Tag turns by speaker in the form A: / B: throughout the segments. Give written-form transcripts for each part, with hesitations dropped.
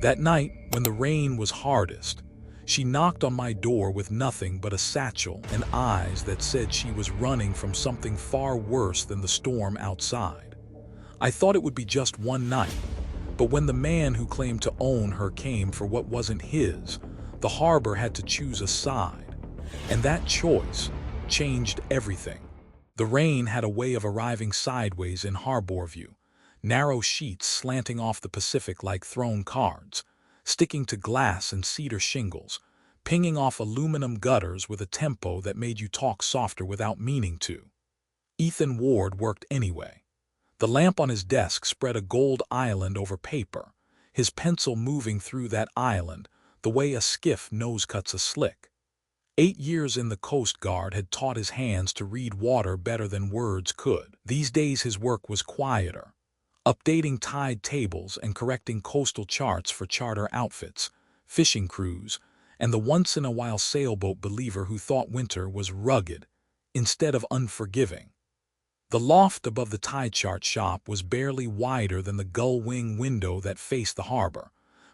A: That night, when the rain was hardest, she knocked on my door with nothing but a satchel and eyes that said she was running from something far worse than the storm outside. I thought it would be just one night, but when the man who claimed to own her came for what wasn't his, the harbor had to choose a side. And that choice changed everything. The rain had a way of arriving sideways in harbor view, narrow sheets slanting off the Pacific like thrown cards, sticking to glass and cedar shingles, pinging off aluminum gutters with a tempo that made you talk softer without meaning to. Ethan Ward worked anyway. The lamp on his desk spread a gold island over paper, his pencil moving through that island the way a skiff nose cuts a slick. 8 years in the Coast Guard had taught his hands to read water better than words could. These days his work was quieter, updating tide tables and correcting coastal charts for charter outfits, fishing crews, and the once-in-a-while sailboat believer who thought winter was rugged instead of unforgiving. The loft above the tide chart shop was barely wider than the gull-wing window that faced the harbor,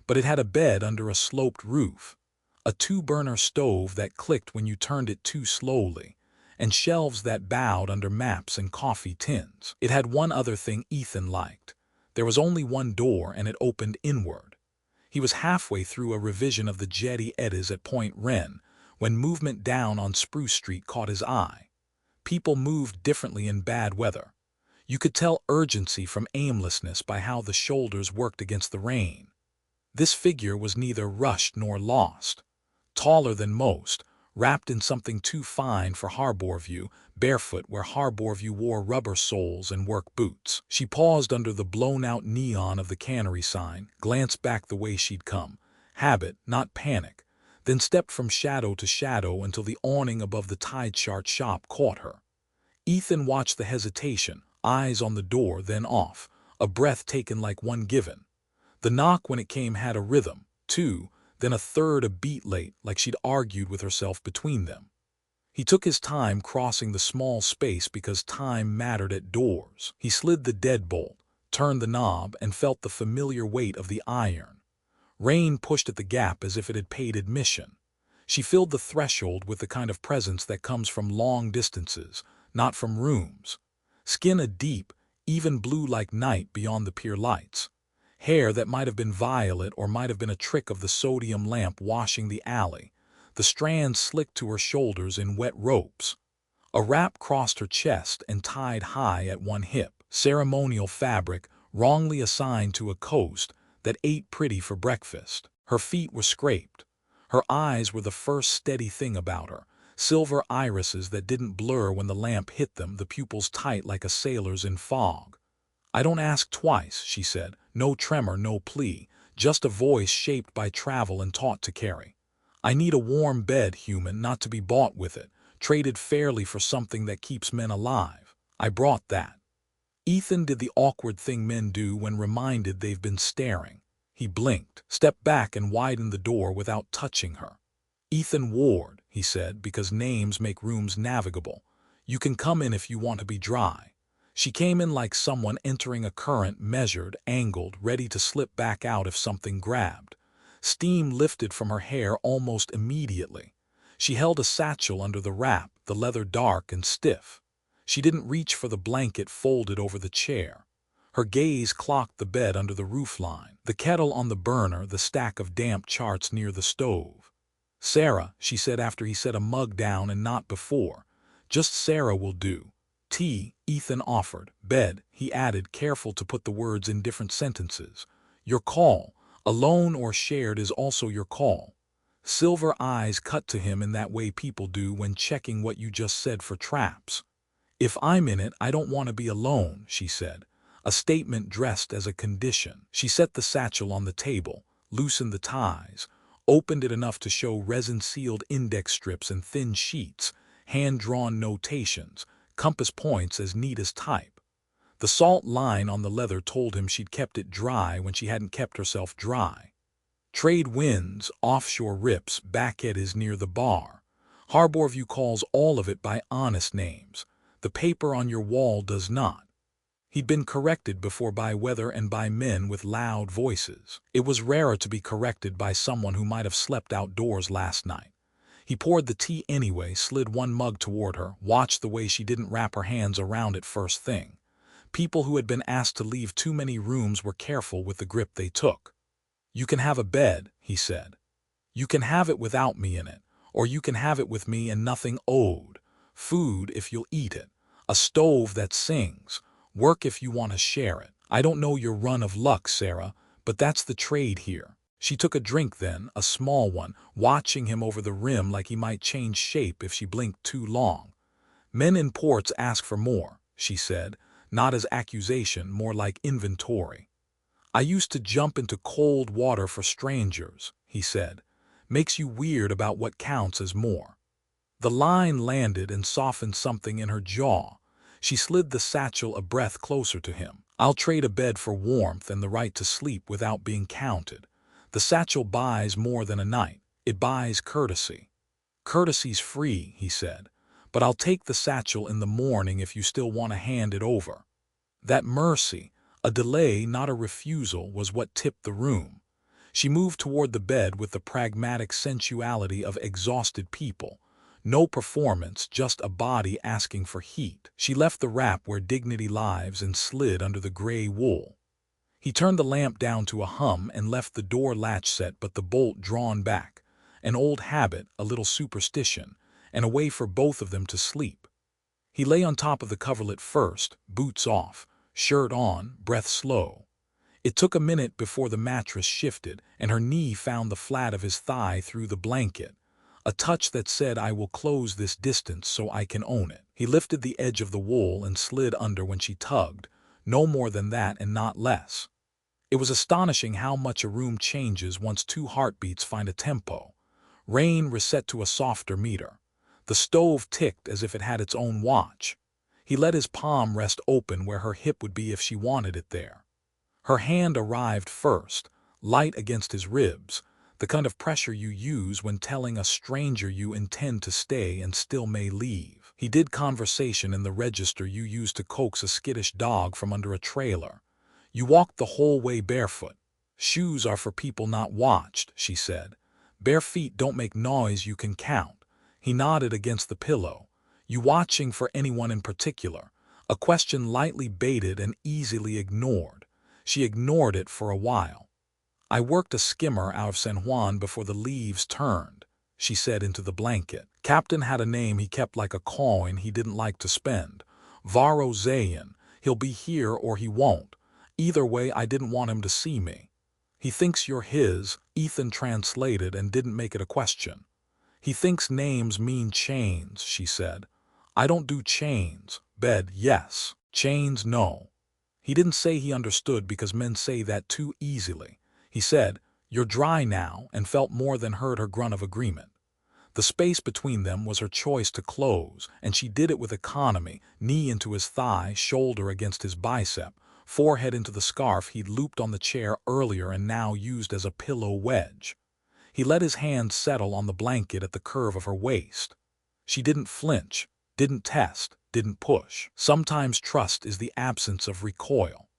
A: but it had a bed under a sloped roof, a 2-burner stove that clicked when you turned it too slowly, and shelves that bowed under maps and coffee tins. It had one other thing Ethan liked. There was only one door and it opened inward. He was halfway through a revision of the jetty eddies at Point Wren when movement down on Spruce Street caught his eye. People moved differently in bad weather. You could tell urgency from aimlessness by how the shoulders worked against the rain. This figure was neither rushed nor lost. Taller than most, wrapped in something too fine for Harborview, barefoot where Harborview wore rubber soles and work boots. She paused under the blown-out neon of the cannery sign, glanced back the way she'd come, habit, not panic, then stepped from shadow to shadow until the awning above the tide chart shop caught her. Ethan watched the hesitation, eyes on the door, then off, a breath taken like one given. The knock when it came had a rhythm, too, then a third a beat late, like she'd argued with herself between them. He took his time crossing the small space because time mattered at doors. He slid the deadbolt, turned the knob, and felt the familiar weight of the iron. Rain pushed at the gap as if it had paid admission. She filled the threshold with the kind of presence that comes from long distances, not from rooms. Skin a deep, even blue like night beyond the pier lights. Hair that might have been violet or might have been a trick of the sodium lamp washing the alley, the strands slicked to her shoulders in wet ropes. A wrap crossed her chest and tied high at one hip, ceremonial fabric wrongly assigned to a coast that ate pretty for breakfast. Her feet were scraped. Her eyes were the first steady thing about her, silver irises that didn't blur when the lamp hit them, the pupils tight like a sailor's in fog. "I don't ask twice," she said, no tremor, no plea, just a voice shaped by travel and taught to carry. "I need a warm bed, human, not to be bought with it, traded fairly for something that keeps men alive. I brought that." Ethan did the awkward thing men do when reminded they've been staring. He blinked, stepped back and widened the door without touching her. "Ethan Ward," he said, because names make rooms navigable. "You can come in if you want to be dry." She came in like someone entering a current, measured, angled, ready to slip back out if something grabbed. Steam lifted from her hair almost immediately. She held a satchel under the wrap, the leather dark and stiff. She didn't reach for the blanket folded over the chair. Her gaze clocked the bed under the roofline, the kettle on the burner, the stack of damp charts near the stove. "Sarah," she said after he set a mug down and not before. "Just Sarah will do." "Tea," Ethan offered. "Bed," he added, careful to put the words in different sentences. "Your call, alone or shared, is also your call." Silver eyes cut to him in that way people do when checking what you just said for traps. "If I'm in it, I don't want to be alone," she said, a statement dressed as a condition. She set the satchel on the table, loosened the ties, opened it enough to show resin-sealed index strips and thin sheets, hand-drawn notations, compass points as neat as type. The salt line on the leather told him she'd kept it dry when she hadn't kept herself dry. "Trade winds, offshore rips, Backhead is near the bar. Harborview calls all of it by honest names. The paper on your wall does not." He'd been corrected before by weather and by men with loud voices. It was rarer to be corrected by someone who might have slept outdoors last night. He poured the tea anyway, slid one mug toward her, watched the way she didn't wrap her hands around it first thing. People who had been asked to leave too many rooms were careful with the grip they took. "You can have a bed," he said. "You can have it without me in it, or you can have it with me and nothing owed. Food if you'll eat it. A stove that sings. Work if you want to share it. I don't know your run of luck, Sarah, but that's the trade here." She took a drink then, a small one, watching him over the rim like he might change shape if she blinked too long. "Men in ports ask for more," she said, not as accusation, more like inventory. "I used to jump into cold water for strangers," he said. "Makes you weird about what counts as more." The line landed and softened something in her jaw. She slid the satchel a breath closer to him. "I'll trade a bed for warmth and the right to sleep without being counted. The satchel buys more than a night. It buys courtesy." "Courtesy's free," he said, "but I'll take the satchel in the morning if you still want to hand it over." That mercy, a delay not a refusal, was what tipped the room. She moved toward the bed with the pragmatic sensuality of exhausted people. No performance, just a body asking for heat. She left the wrap where dignity lives and slid under the gray wool. He turned the lamp down to a hum and left the door latch set but the bolt drawn back. An old habit, a little superstition, and a way for both of them to sleep. He lay on top of the coverlet first, boots off, shirt on, breath slow. It took a minute before the mattress shifted and her knee found the flat of his thigh through the blanket. A touch that said, "I will close this distance so I can own it." He lifted the edge of the wool and slid under when she tugged, no more than that and not less. It was astonishing how much a room changes once two heartbeats find a tempo. Rain reset to a softer meter. The stove ticked as if it had its own watch. He let his palm rest open where her hip would be if she wanted it there. Her hand arrived first, light against his ribs, the kind of pressure you use when telling a stranger you intend to stay and still may leave. He did conversation in the register you use to coax a skittish dog from under a trailer. "You walked the whole way barefoot. Shoes are for people not watched," she said. "Bare feet don't make noise you can count." He nodded against the pillow. "You watching for anyone in particular?" A question lightly baited and easily ignored. She ignored it for a while. "I worked a skimmer out of San Juan before the leaves turned," she said into the blanket. "Captain had a name he kept like a coin he didn't like to spend. Varro Zayin. He'll be here or he won't. Either way, I didn't want him to see me." "He thinks you're his," Ethan translated and didn't make it a question. "He thinks names mean chains," she said. "I don't do chains. Bed, yes. Chains, no." He didn't say he understood because men say that too easily. He said, "You're dry now," and felt more than heard her grunt of agreement. The space between them was her choice to close, and she did it with economy, knee into his thigh, shoulder against his bicep, forehead into the scarf he'd looped on the chair earlier and now used as a pillow wedge. He let his hand settle on the blanket at the curve of her waist. She didn't flinch, didn't test, didn't push. Sometimes trust is the absence of recoil.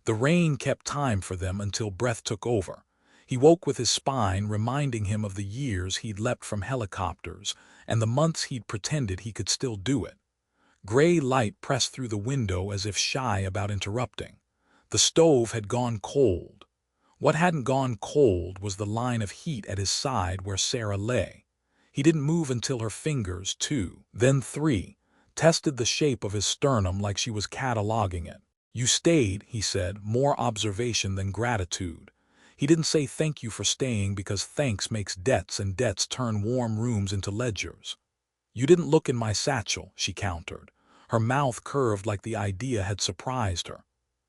A: The rain kept time for them until breath took over. He woke with his spine reminding him of the years he'd leapt from helicopters and the months he'd pretended he could still do it. Gray light pressed through the window as if shy about interrupting. The stove had gone cold. What hadn't gone cold was the line of heat at his side where Sarah lay. He didn't move until her fingers, 2, then 3, tested the shape of his sternum like she was cataloging it. "You stayed," he said, more observation than gratitude. He didn't say thank you for staying because thanks makes debts and debts turn warm rooms into ledgers. "You didn't look in my satchel," she countered. Her mouth curved like the idea had surprised her.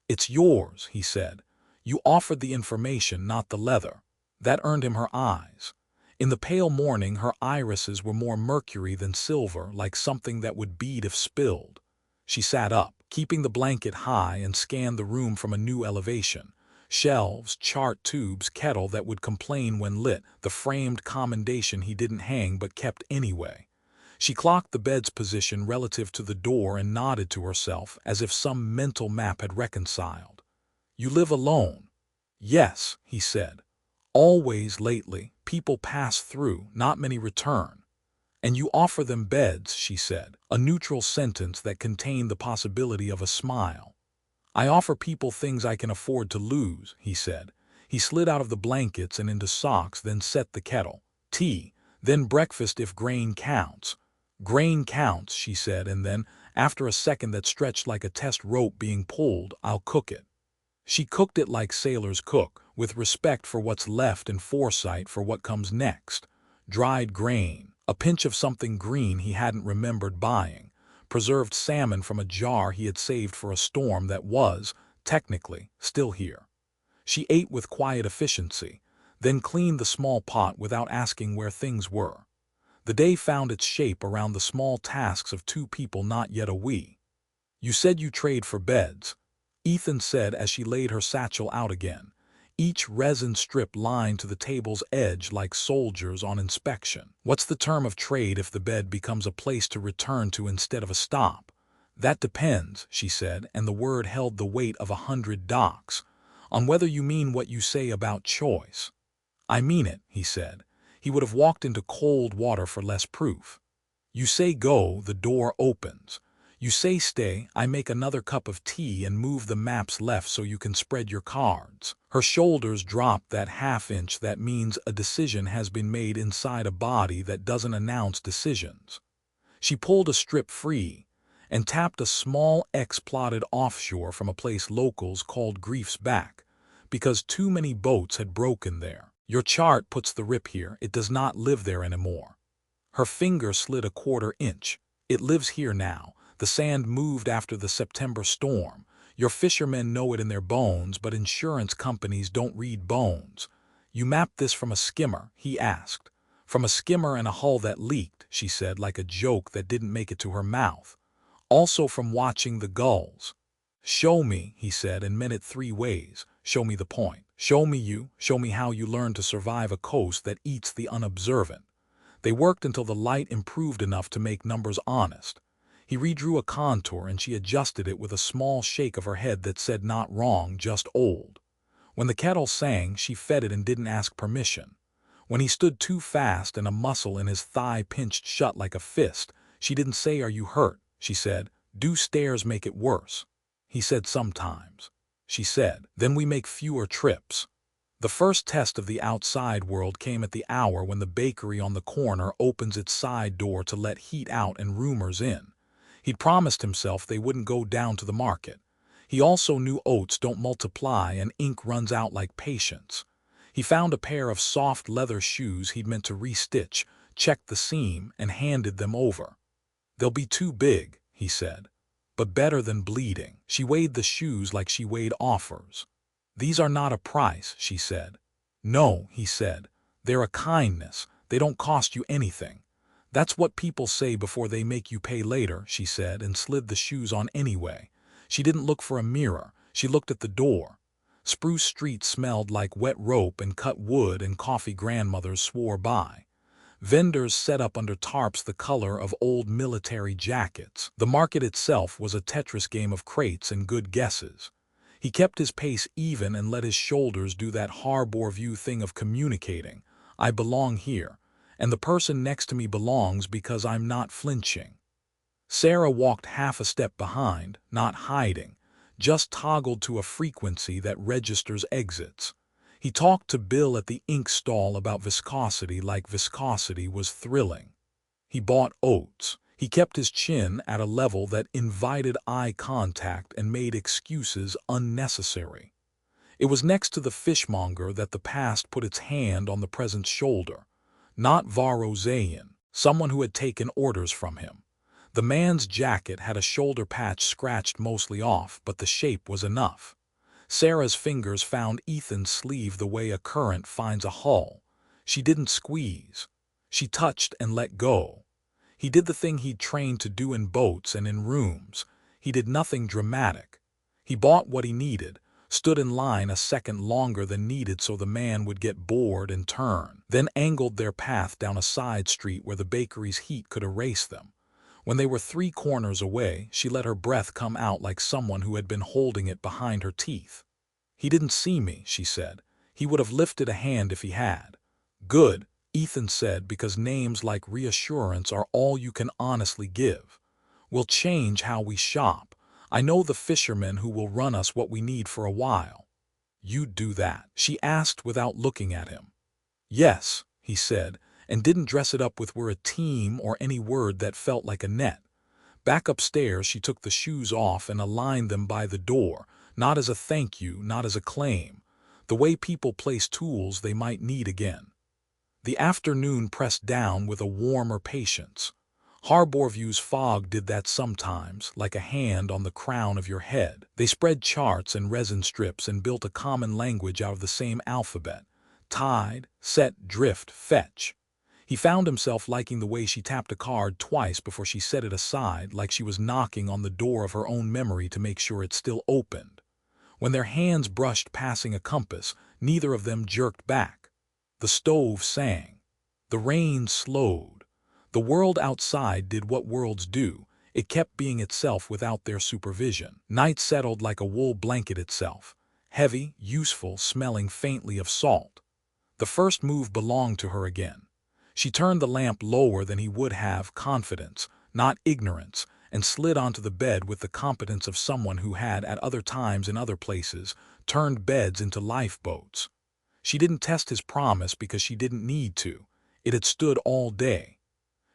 A: "It's yours," he said. "You offered the information, not the leather." That earned him her eyes. In the pale morning her irises were more mercury than silver, like something that would bead if spilled. She sat up, keeping the blanket high, and scanned the room from a new elevation. Shelves, chart tubes, kettle that would complain when lit, the framed commendation he didn't hang but kept anyway. She clocked the bed's position relative to the door and nodded to herself as if some mental map had reconciled. "You live alone?" "Yes," he said. "Always lately. People pass through, not many return." "And you offer them beds," she said, a neutral sentence that contained the possibility of a smile. "I offer people things I can afford to lose," he said. He slid out of the blankets and into socks, then set the kettle. "Tea, then breakfast if grain counts." "Grain counts," she said, and then, after a second that stretched like a test rope being pulled, "I'll cook it." She cooked it like sailors cook, with respect for what's left and foresight for what comes next. Dried grain, a pinch of something green he hadn't remembered buying, preserved salmon from a jar he had saved for a storm that was, technically, still here. She ate with quiet efficiency, then cleaned the small pot without asking where things were. The day found its shape around the small tasks of two people not yet a we. "You said you trade for beds," Ethan said as she laid her satchel out again, each resin strip lined to the table's edge like soldiers on inspection. "What's the term of trade if the bed becomes a place to return to instead of a stop?" "That depends," she said, and the word held the weight of 100 docks, "on whether you mean what you say about choice." "I mean it," he said. He would have walked into cold water for less proof. "You say go, the door opens. You say stay, I make another cup of tea and move the maps left so you can spread your cards." Her shoulders dropped that half-inch that means a decision has been made inside a body that doesn't announce decisions. She pulled a strip free and tapped a small X plotted offshore from a place locals called Grief's Back, because too many boats had broken there. "Your chart puts the rip here, it does not live there anymore." Her finger slid a quarter inch. "It lives here now. The sand moved after the September storm. Your fishermen know it in their bones, but insurance companies don't read bones." "You mapped this from a skimmer?" he asked. "From a skimmer and a hull that leaked," she said like a joke that didn't make it to her mouth. "Also from watching the gulls." "Show me," he said, and meant it three ways. "Show me the point. Show me how you learned to survive a coast that eats the unobservant." They worked until the light improved enough to make numbers honest. He redrew a contour and she adjusted it with a small shake of her head that said not wrong, just old. When the kettle sang, she fed it and didn't ask permission. When he stood too fast and a muscle in his thigh pinched shut like a fist, she didn't say, "Are you hurt?" She said, "Do stairs make it worse?" He said, "Sometimes." She said, "Then we make fewer trips." The first test of the outside world came at the hour when the bakery on the corner opens its side door to let heat out and rumors in. He'd promised himself they wouldn't go down to the market. He also knew oats don't multiply and ink runs out like patience. He found a pair of soft leather shoes he'd meant to restitch, checked the seam, and handed them over. "They'll be too big," he said, "but better than bleeding." She weighed the shoes like she weighed offers. "These are not a price," she said. "No," he said. "They're a kindness. They don't cost you anything." "That's what people say before they make you pay later," she said, and slid the shoes on anyway. She didn't look for a mirror. She looked at the door. Spruce Street smelled like wet rope and cut wood, and coffee grandmothers swore by. Vendors set up under tarps the color of old military jackets. The market itself was a Tetris game of crates and good guesses. He kept his pace even and let his shoulders do that harbor view thing of communicating. "I belong here, and the person next to me belongs because I'm not flinching." Sarah walked half a step behind, not hiding, just toggled to a frequency that registers exits. He talked to Bill at the ink stall about viscosity like viscosity was thrilling. He bought oats. He kept his chin at a level that invited eye contact and made excuses unnecessary. It was next to the fishmonger that the past put its hand on the present's shoulder. Not Varro Zayin, someone who had taken orders from him. The man's jacket had a shoulder patch scratched mostly off, but the shape was enough. Sarah's fingers found Ethan's sleeve the way a current finds a hull. She didn't squeeze. She touched and let go. He did the thing he'd trained to do in boats and in rooms. He did nothing dramatic. He bought what he needed, stood in line a second longer than needed so the man would get bored and turn, then angled their path down a side street where the bakery's heat could erase them. When they were 3 corners away, she let her breath come out like someone who had been holding it behind her teeth. "He didn't see me," she said. "He would have lifted a hand if he had." "Good," Ethan said, because names like reassurance are all you can honestly give. "We'll change how we shop. I know the fisherman who will run us what we need for a while." "You'd do that?" she asked without looking at him. "Yes," he said, and didn't dress it up with "we're a team" or any word that felt like a net. Back upstairs, she took the shoes off and aligned them by the door, not as a thank you, not as a claim. The way people place tools they might need again. The afternoon pressed down with a warmer patience. Harborview's fog did that sometimes, like a hand on the crown of your head. They spread charts and resin strips and built a common language out of the same alphabet. Tide, set, drift, fetch. He found himself liking the way she tapped a card twice before she set it aside, like she was knocking on the door of her own memory to make sure it still opened. When their hands brushed passing a compass, neither of them jerked back. The stove sang. The rain slowed. The world outside did what worlds do. It kept being itself without their supervision. Night settled like a wool blanket itself, heavy, useful, smelling faintly of salt. The first move belonged to her again. She turned the lamp lower than he would have, confidence, not ignorance, and slid onto the bed with the competence of someone who had, at other times in other places, turned beds into lifeboats. She didn't test his promise because she didn't need to. It had stood all day.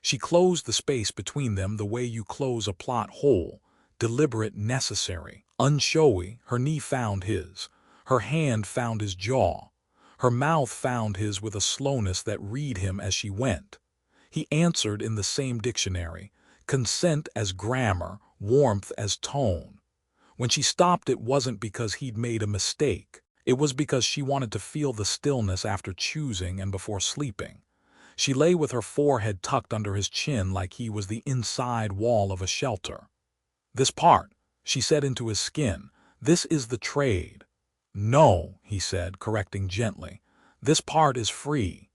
A: She closed the space between them the way you close a plot hole, deliberate, necessary, unshowy. Her knee found his. Her hand found his jaw. Her mouth found his with a slowness that read him as she went. He answered in the same dictionary, consent as grammar, warmth as tone. When she stopped, it wasn't because he'd made a mistake. It was because she wanted to feel the stillness after choosing and before sleeping. She lay with her forehead tucked under his chin like he was the inside wall of a shelter. "This part," she said into his skin, "this is the trade." "No," he said, correcting gently. "This part is free."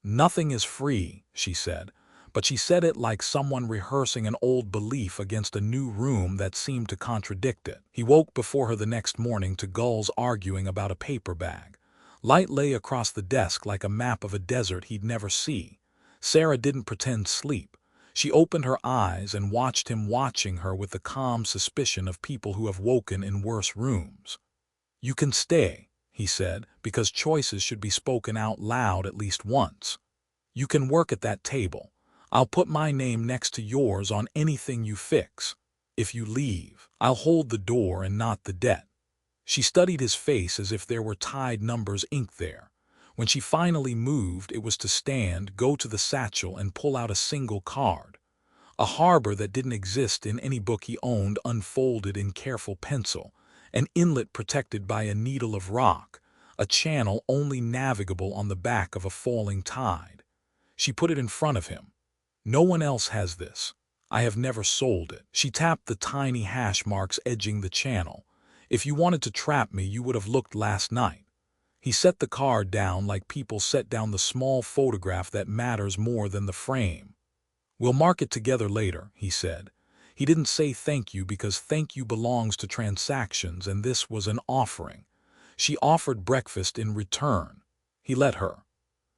A: "Nothing is free," she said, but she said it like someone rehearsing an old belief against a new room that seemed to contradict it. He woke before her the next morning to gulls arguing about a paper bag. Light lay across the desk like a map of a desert he'd never see. Sarah didn't pretend sleep. She opened her eyes and watched him watching her with the calm suspicion of people who have woken in worse rooms. "You can stay," he said, because choices should be spoken out loud at least once. "You can work at that table. I'll put my name next to yours on anything you fix. If you leave, I'll hold the door and not the debt." She studied his face as if there were Tide numbers inked there. When she finally moved, it was to stand, go to the satchel, and pull out a single card. A harbor that didn't exist in any book he owned unfolded in careful pencil. An inlet protected by a needle of rock, a channel only navigable on the back of a falling tide. She put it in front of him. "No one else has this. I have never sold it." She tapped the tiny hash marks edging the channel. "If you wanted to trap me, you would have looked last night." He set the card down like people set down the small photograph that matters more than the frame. "We'll mark it together later," he said. He didn't say thank you because thank you belongs to transactions, and this was an offering. She offered breakfast in return. He let her.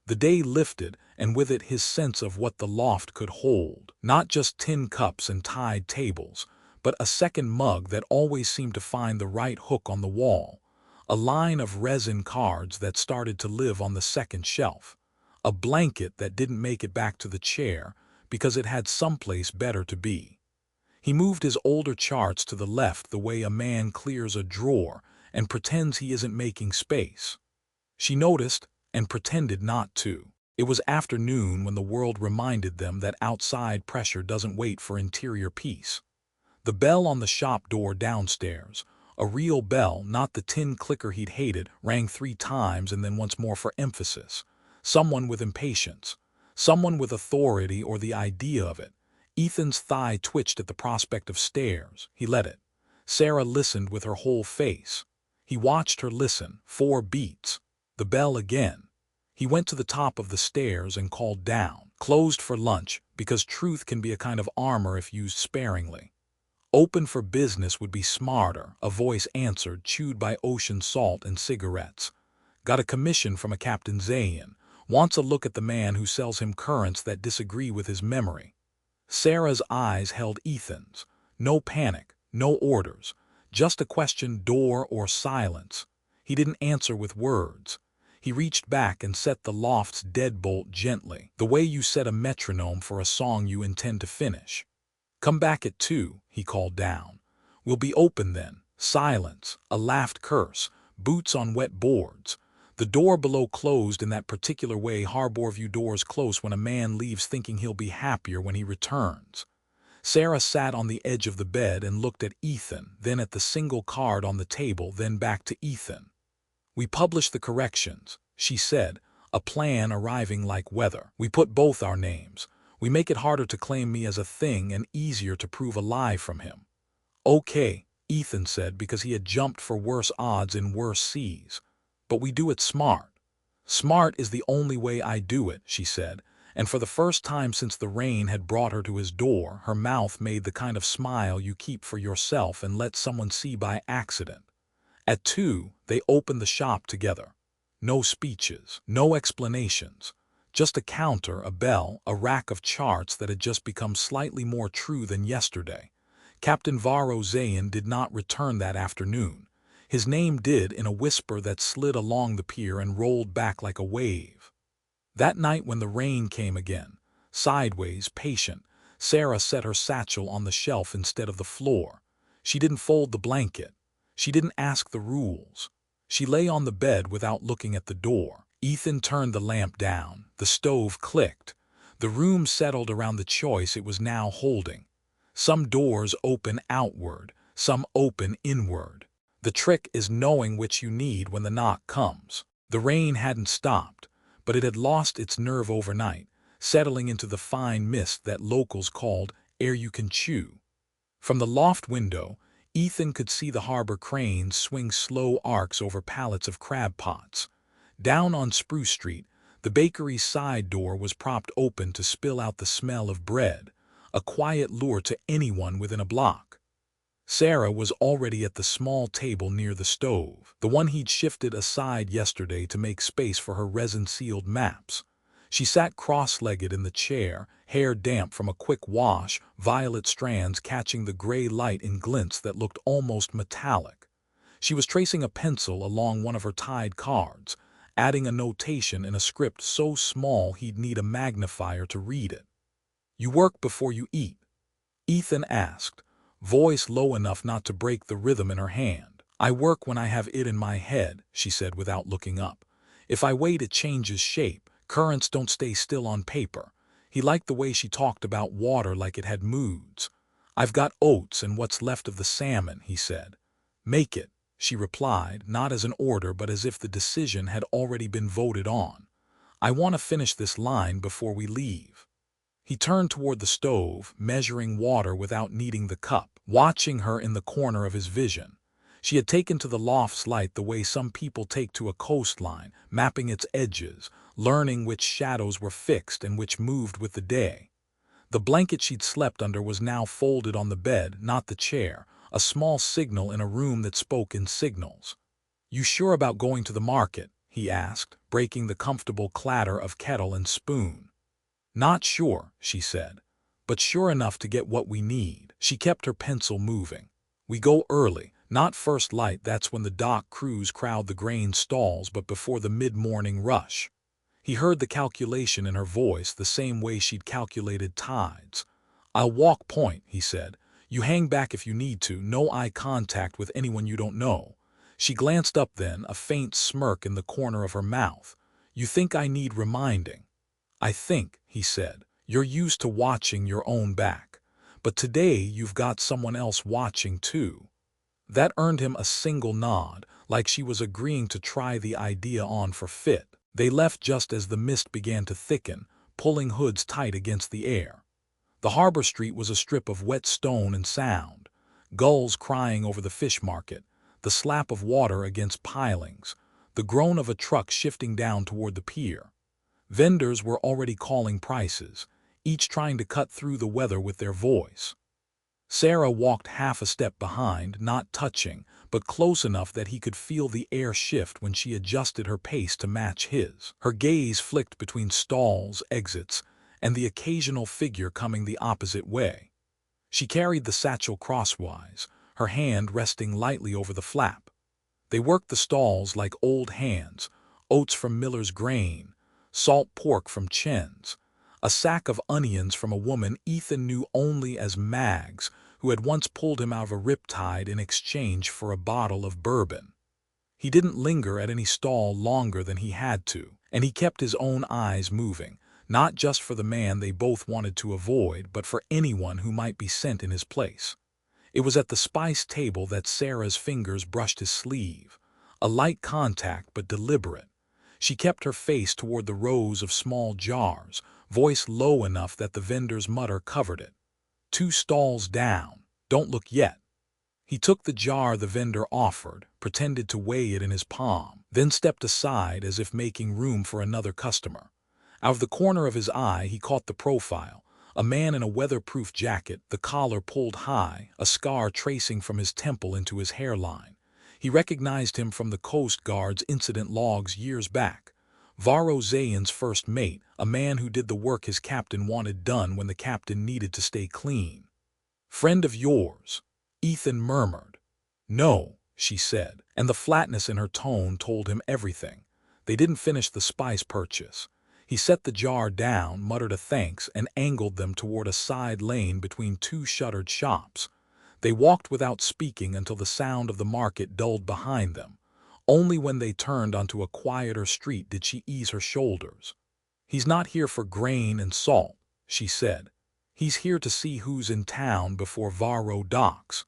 A: The day lifted, and with it his sense of what the loft could hold. Not just tin cups and Tide tables, but a second mug that always seemed to find the right hook on the wall. A line of resin cards that started to live on the second shelf. A blanket that didn't make it back to the chair because it had someplace better to be. He moved his older charts to the left the way a man clears a drawer and pretends he isn't making space. She noticed and pretended not to. It was afternoon when the world reminded them that outside pressure doesn't wait for interior peace. The bell on the shop door downstairs, a real bell, not the tin clicker he'd hated, rang 3 times and then once more for emphasis. Someone with impatience. Someone with authority or the idea of it. Ethan's thigh twitched at the prospect of stairs. He let it. Sarah listened with her whole face. He watched her listen. 4 beats. The bell again. He went to the top of the stairs and called down. Closed for lunch, because truth can be a kind of armor if used sparingly. Open for business would be smarter, a voice answered, chewed by ocean salt and cigarettes. Got a commission from a Captain Zayin. Wants a look at the man who sells him currents that disagree with his memory. Sarah's eyes held Ethan's. No panic, no orders. Just a question, door or silence. He didn't answer with words. He reached back and set the loft's deadbolt gently, the way you set a metronome for a song you intend to finish. Come back at 2, he called down. We'll be open then. Silence, a laughed curse, boots on wet boards. The door below closed in that particular way Harborview doors close when a man leaves thinking he'll be happier when he returns. Sarah sat on the edge of the bed and looked at Ethan, then at the single card on the table, then back to Ethan. We publish the corrections, she said, a plan arriving like weather. We put both our names. We make it harder to claim me as a thing and easier to prove a lie from him. Okay, Ethan said, because he had jumped for worse odds in worse seas. But we do it smart. Smart is the only way I do it, she said, and for the first time since the rain had brought her to his door, her mouth made the kind of smile you keep for yourself and let someone see by accident. At 2, they opened the shop together. No speeches, no explanations. Just a counter, a bell, a rack of charts that had just become slightly more true than yesterday. Captain Varro Zayin did not return that afternoon. His name did, in a whisper that slid along the pier and rolled back like a wave. That night when the rain came again, sideways, patient, Sarah set her satchel on the shelf instead of the floor. She didn't fold the blanket. She didn't ask the rules. She lay on the bed without looking at the door. Ethan turned the lamp down. The stove clicked. The room settled around the choice it was now holding. Some doors open outward, some open inward. The trick is knowing which you need when the knock comes. The rain hadn't stopped, but it had lost its nerve overnight, settling into the fine mist that locals called air you can chew. From the loft window, Ethan could see the harbor cranes swing slow arcs over pallets of crab pots. Down on Spruce Street, the bakery's side door was propped open to spill out the smell of bread, a quiet lure to anyone within a block. Sarah was already at the small table near the stove, the one he'd shifted aside yesterday to make space for her resin-sealed maps. She sat cross-legged in the chair, hair damp from a quick wash, violet strands catching the gray light in glints that looked almost metallic. She was tracing a pencil along one of her tied cards, adding a notation in a script so small he'd need a magnifier to read it. "You work before you eat?" Ethan asked, voice low enough not to break the rhythm in her hand. "I work when I have it in my head," she said without looking up. "If I wait, it changes shape. Currents don't stay still on paper." He liked the way she talked about water like it had moods. "I've got oats and what's left of the salmon," he said. "Make it," she replied, not as an order but as if the decision had already been voted on. "I want to finish this line before we leave." He turned toward the stove, measuring water without needing the cup, watching her in the corner of his vision. She had taken to the loft's light the way some people take to a coastline, mapping its edges, learning which shadows were fixed and which moved with the day. The blanket she'd slept under was now folded on the bed, not the chair, a small signal in a room that spoke in signals. "You sure about going to the market?" he asked, breaking the comfortable clatter of kettle and spoon. "Not sure," she said, "but sure enough to get what we need." She kept her pencil moving. "We go early, not first light, that's when the dock crews crowd the grain stalls, but before the mid-morning rush." He heard the calculation in her voice the same way she'd calculated tides. "I'll walk point," he said. "You hang back if you need to, no eye contact with anyone you don't know." She glanced up then, a faint smirk in the corner of her mouth. "You think I need reminding?" "I think," he said, "you're used to watching your own back. But today you've got someone else watching too." That earned him a single nod, like she was agreeing to try the idea on for fit. They left just as the mist began to thicken, pulling hoods tight against the air. The harbor street was a strip of wet stone and sound. Gulls crying over the fish market, the slap of water against pilings, the groan of a truck shifting down toward the pier. Vendors were already calling prices, each trying to cut through the weather with their voice. Sarah walked half a step behind, not touching, but close enough that he could feel the air shift when she adjusted her pace to match his. Her gaze flicked between stalls, exits, and the occasional figure coming the opposite way. She carried the satchel crosswise, her hand resting lightly over the flap. They worked the stalls like old hands, oats from Miller's grain, salt pork from Chen's, a sack of onions from a woman Ethan knew only as Mags, who had once pulled him out of a riptide in exchange for a bottle of bourbon. He didn't linger at any stall longer than he had to, and he kept his own eyes moving, not just for the man they both wanted to avoid, but for anyone who might be sent in his place. It was at the spice table that Sarah's fingers brushed his sleeve, a light contact but deliberate. She kept her face toward the rows of small jars, voice low enough that the vendor's mutter covered it. 2 stalls down, don't look yet. He took the jar the vendor offered, pretended to weigh it in his palm, then stepped aside as if making room for another customer. Out of the corner of his eye he caught the profile, a man in a weatherproof jacket, the collar pulled high, a scar tracing from his temple into his hairline. He recognized him from the Coast Guard's incident logs years back. Varro Zayin's first mate, a man who did the work his captain wanted done when the captain needed to stay clean. "Friend of yours?" Ethan murmured. "No," she said, and the flatness in her tone told him everything. They didn't finish the spice purchase. He set the jar down, muttered a thanks, and angled them toward a side lane between 2 shuttered shops. They walked without speaking until the sound of the market dulled behind them. Only when they turned onto a quieter street did she ease her shoulders. "He's not here for grain and salt," she said. "He's here to see who's in town before Varro docks."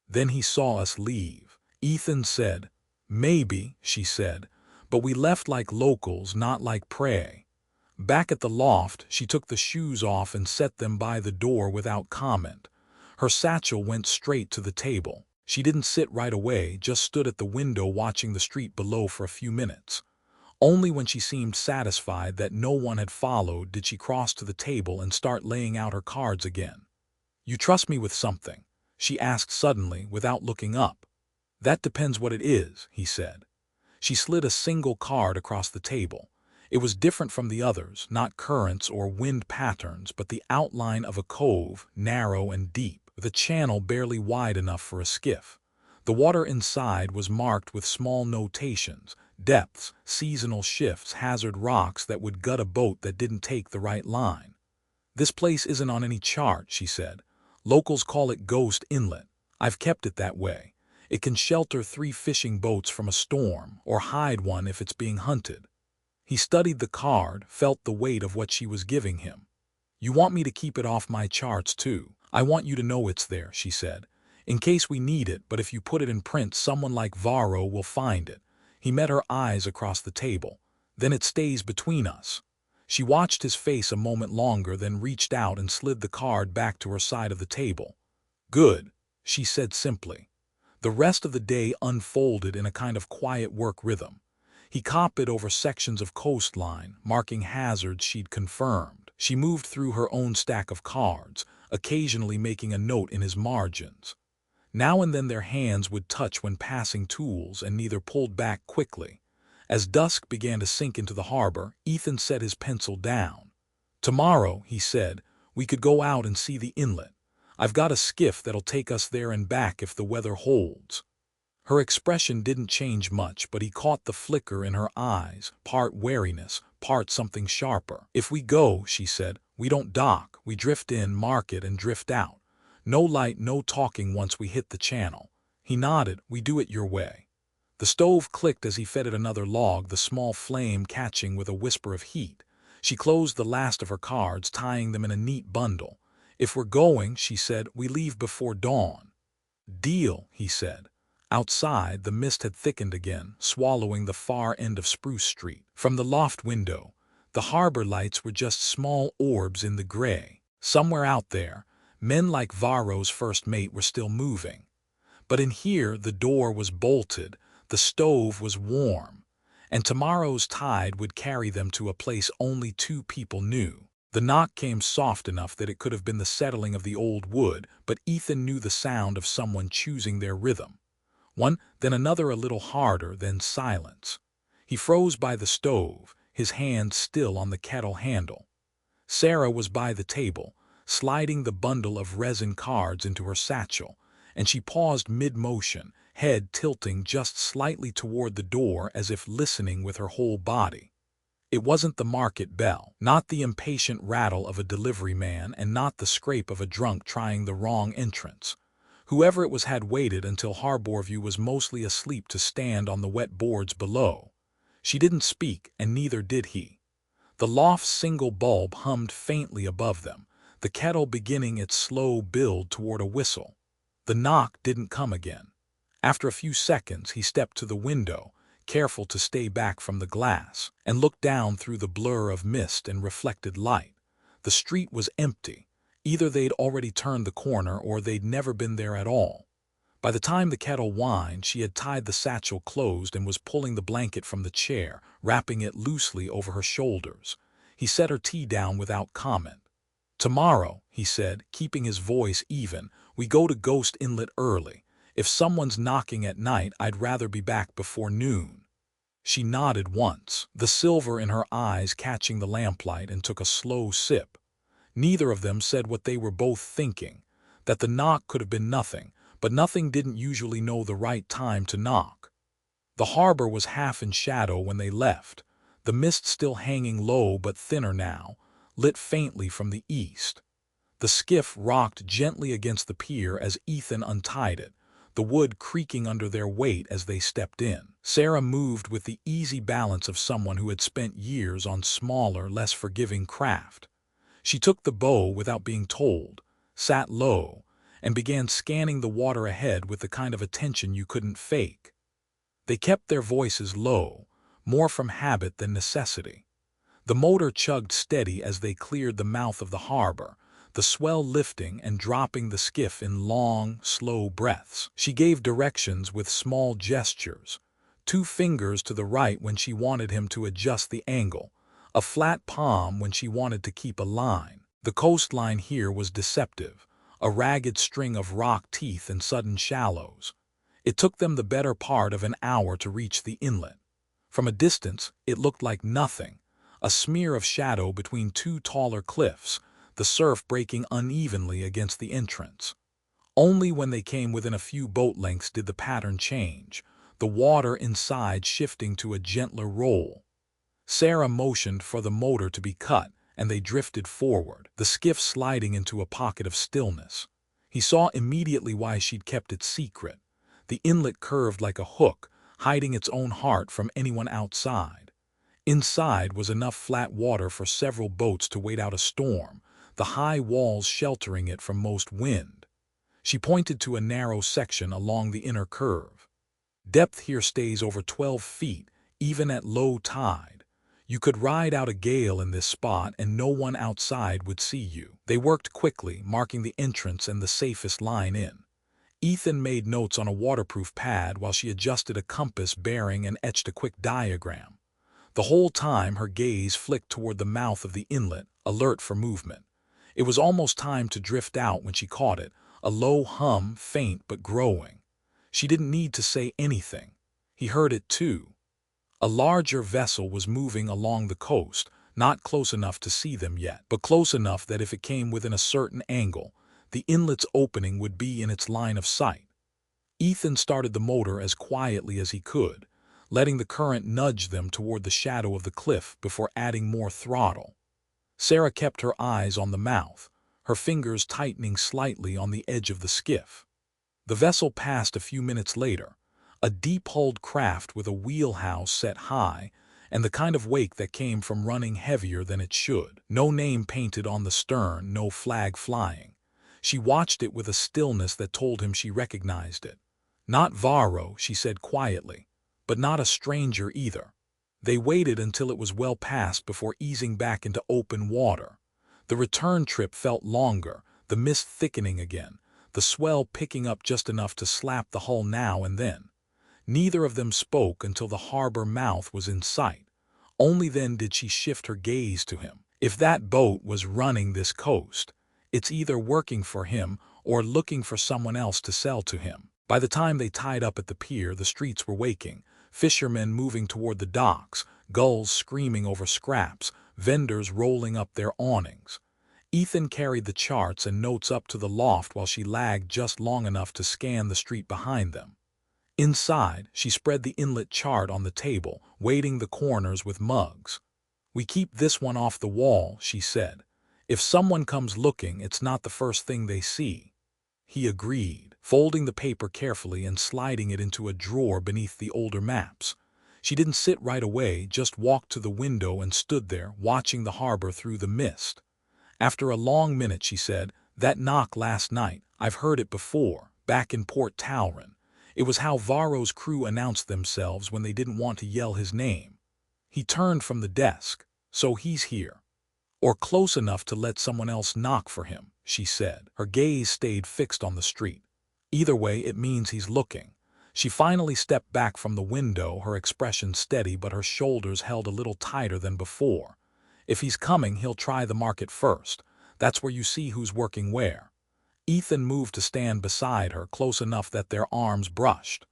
A: Then he saw us leave. Ethan said. "Maybe," she said, "but we left like locals, not like prey." Back at the loft, she took the shoes off and set them by the door without comment. Her satchel went straight to the table. She didn't sit right away, just stood at the window watching the street below for a few minutes. Only when she seemed satisfied that no one had followed did she cross to the table and start laying out her cards again. "You trust me with something?" she asked suddenly, without looking up. "That depends what it is," he said. She slid a single card across the table. It was different from the others, not currents or wind patterns, but the outline of a cove, narrow and deep, with a channel barely wide enough for a skiff. The water inside was marked with small notations, depths, seasonal shifts, hazard rocks that would gut a boat that didn't take the right line. "This place isn't on any chart," she said. "Locals call it Ghost Inlet. I've kept it that way. It can shelter 3 fishing boats from a storm, or hide one if it's being hunted." He studied the card, felt the weight of what she was giving him. "You want me to keep it off my charts too. I want you to know it's there," she said. "In case we need it, but if you put it in print, someone like Varro will find it." He met her eyes across the table. "Then it stays between us." She watched his face a moment longer, then reached out and slid the card back to her side of the table. "Good," she said simply. The rest of the day unfolded in a kind of quiet work rhythm. He copied over sections of coastline, marking hazards she'd confirmed. She moved through her own stack of cards, occasionally making a note in his margins. Now and then their hands would touch when passing tools, and neither pulled back quickly. As dusk began to sink into the harbor, Ethan set his pencil down. "Tomorrow," he said, "we could go out and see the inlet. I've got a skiff that'll take us there and back if the weather holds." Her expression didn't change much, but he caught the flicker in her eyes, part wariness, part something sharper. "If we go," she said, "we don't dock, we drift in, market, and drift out. No light, no talking once we hit the channel." He nodded. "We do it your way." The stove clicked as he fed it another log, the small flame catching with a whisper of heat. She closed the last of her cards, tying them in a neat bundle. "If we're going," she said, "we leave before dawn." "Deal," he said. Outside, the mist had thickened again, swallowing the far end of Spruce Street. From the loft window, the harbor lights were just small orbs in the gray. Somewhere out there, men like Varro's first mate were still moving. But in here, the door was bolted, the stove was warm, and tomorrow's tide would carry them to a place only two people knew. The knock came soft enough that it could have been the settling of the old wood, but Ethan knew the sound of someone choosing their rhythm. One, then another a little harder, then silence. He froze by the stove, his hand still on the kettle handle. Sarah was by the table, sliding the bundle of resin cards into her satchel, and she paused mid-motion, head tilting just slightly toward the door as if listening with her whole body. It wasn't the market bell, not the impatient rattle of a delivery man, and not the scrape of a drunk trying the wrong entrance. Whoever it was had waited until Harborview was mostly asleep to stand on the wet boards below. She didn't speak, and neither did he. The loft's single bulb hummed faintly above them, the kettle beginning its slow build toward a whistle. The knock didn't come again. After a few seconds, he stepped to the window, careful to stay back from the glass, and looked down through the blur of mist and reflected light. The street was empty. Either they'd already turned the corner or they'd never been there at all. By the time the kettle whined, she had tied the satchel closed and was pulling the blanket from the chair, wrapping it loosely over her shoulders. He set her tea down without comment. "Tomorrow," he said, keeping his voice even, "we go to Ghost Inlet early. If someone's knocking at night, I'd rather be back before noon." She nodded once, the silver in her eyes catching the lamplight, and took a slow sip. Neither of them said what they were both thinking, that the knock could have been nothing, but nothing didn't usually know the right time to knock. The harbor was half in shadow when they left, the mist still hanging low but thinner now, lit faintly from the east. The skiff rocked gently against the pier as Ethan untied it, the wood creaking under their weight as they stepped in. Sarah moved with the easy balance of someone who had spent years on smaller, less forgiving craft. She took the bow without being told, sat low, and began scanning the water ahead with the kind of attention you couldn't fake. They kept their voices low, more from habit than necessity. The motor chugged steady as they cleared the mouth of the harbor, the swell lifting and dropping the skiff in long, slow breaths. She gave directions with small gestures, 2 fingers to the right when she wanted him to adjust the angle, a flat palm when she wanted to keep a line. The coastline here was deceptive, a ragged string of rock teeth and sudden shallows. It took them the better part of an hour to reach the inlet. From a distance, it looked like nothing, a smear of shadow between 2 taller cliffs, the surf breaking unevenly against the entrance. Only when they came within a few boat lengths did the pattern change, the water inside shifting to a gentler roll. Sarah motioned for the motor to be cut, and they drifted forward, the skiff sliding into a pocket of stillness. He saw immediately why she'd kept it secret. The inlet curved like a hook, hiding its own heart from anyone outside. Inside was enough flat water for several boats to wait out a storm, the high walls sheltering it from most wind. She pointed to a narrow section along the inner curve. "Depth here stays over 12 feet, even at low tide. You could ride out a gale in this spot and no one outside would see you." They worked quickly, marking the entrance and the safest line in. Ethan made notes on a waterproof pad while she adjusted a compass bearing and etched a quick diagram. The whole time her gaze flicked toward the mouth of the inlet, alert for movement. It was almost time to drift out when she caught it, a low hum, faint but growing. She didn't need to say anything. He heard it too. A larger vessel was moving along the coast, not close enough to see them yet, but close enough that if it came within a certain angle, the inlet's opening would be in its line of sight. Ethan started the motor as quietly as he could, letting the current nudge them toward the shadow of the cliff before adding more throttle. Sarah kept her eyes on the mouth, her fingers tightening slightly on the edge of the skiff. The vessel passed a few minutes later, a deep-hulled craft with a wheelhouse set high, and the kind of wake that came from running heavier than it should. No name painted on the stern, no flag flying. She watched it with a stillness that told him she recognized it. "Not Varro," she said quietly, "but not a stranger either." They waited until it was well past before easing back into open water. The return trip felt longer, the mist thickening again, the swell picking up just enough to slap the hull now and then. Neither of them spoke until the harbor mouth was in sight. Only then did she shift her gaze to him. If that boat was running this coast, it's either working for him or looking for someone else to sell to him. By the time they tied up at the pier, the streets were waking, fishermen moving toward the docks, gulls screaming over scraps, vendors rolling up their awnings. Ethan carried the charts and notes up to the loft while she lagged just long enough to scan the street behind them. Inside, she spread the inlet chart on the table, weighting the corners with mugs. "We keep this one off the wall," she said. "If someone comes looking, it's not the first thing they see." He agreed, folding the paper carefully and sliding it into a drawer beneath the older maps. She didn't sit right away, just walked to the window and stood there, watching the harbor through the mist. After a long minute, she said, "That knock last night, I've heard it before, back in Port Talron. It was how Varro's crew announced themselves when they didn't want to yell his name." He turned from the desk. "So he's here. Or close enough to let someone else knock for him," she said. Her gaze stayed fixed on the street. "Either way, it means he's looking." She finally stepped back from the window, her expression steady but her shoulders held a little tighter than before. "If he's coming, he'll try the market first. That's where you see who's working where." Ethan moved to stand beside her, close enough that their arms brushed.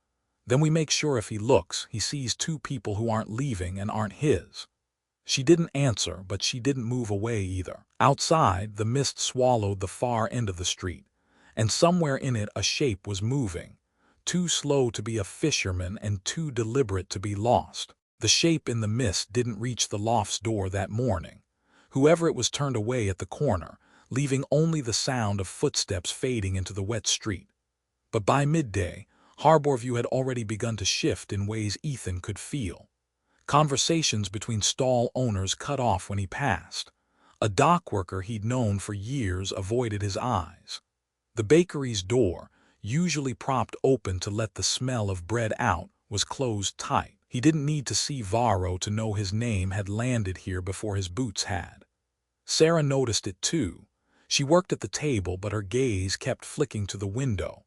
A: "Then we make sure if he looks, he sees two people who aren't leaving and aren't his." She didn't answer, but she didn't move away either. Outside, the mist swallowed the far end of the street, and somewhere in it a shape was moving, too slow to be a fisherman and too deliberate to be lost. The shape in the mist didn't reach the loft's door that morning. Whoever it was turned away at the corner, leaving only the sound of footsteps fading into the wet street. But by midday, Harborview had already begun to shift in ways Ethan could feel. Conversations between stall owners cut off when he passed. A dock worker he'd known for years avoided his eyes. The bakery's door, usually propped open to let the smell of bread out, was closed tight. He didn't need to see Varro to know his name had landed here before his boots had. Sarah noticed it too. She worked at the table, but her gaze kept flicking to the window.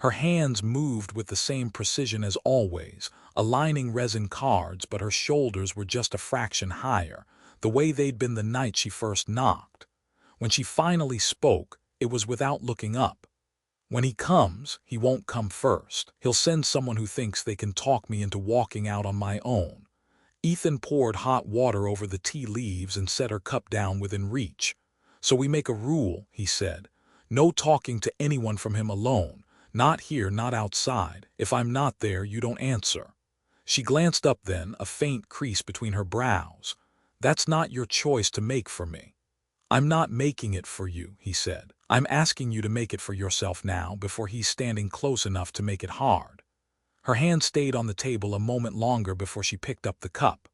A: Her hands moved with the same precision as always, aligning resin cards, but her shoulders were just a fraction higher, the way they'd been the night she first knocked. When she finally spoke, it was without looking up. "When he comes, he won't come first. He'll send someone who thinks they can talk me into walking out on my own." Ethan poured hot water over the tea leaves and set her cup down within reach. "So we make a rule," he said. "No talking to anyone from him alone. Not here, not outside. If I'm not there, you don't answer." She glanced up then, a faint crease between her brows. "That's not your choice to make for me." "I'm not making it for you," he said. "I'm asking you to make it for yourself now, before he's standing close enough to make it hard." Her hand stayed on the table a moment longer before she picked up the cup.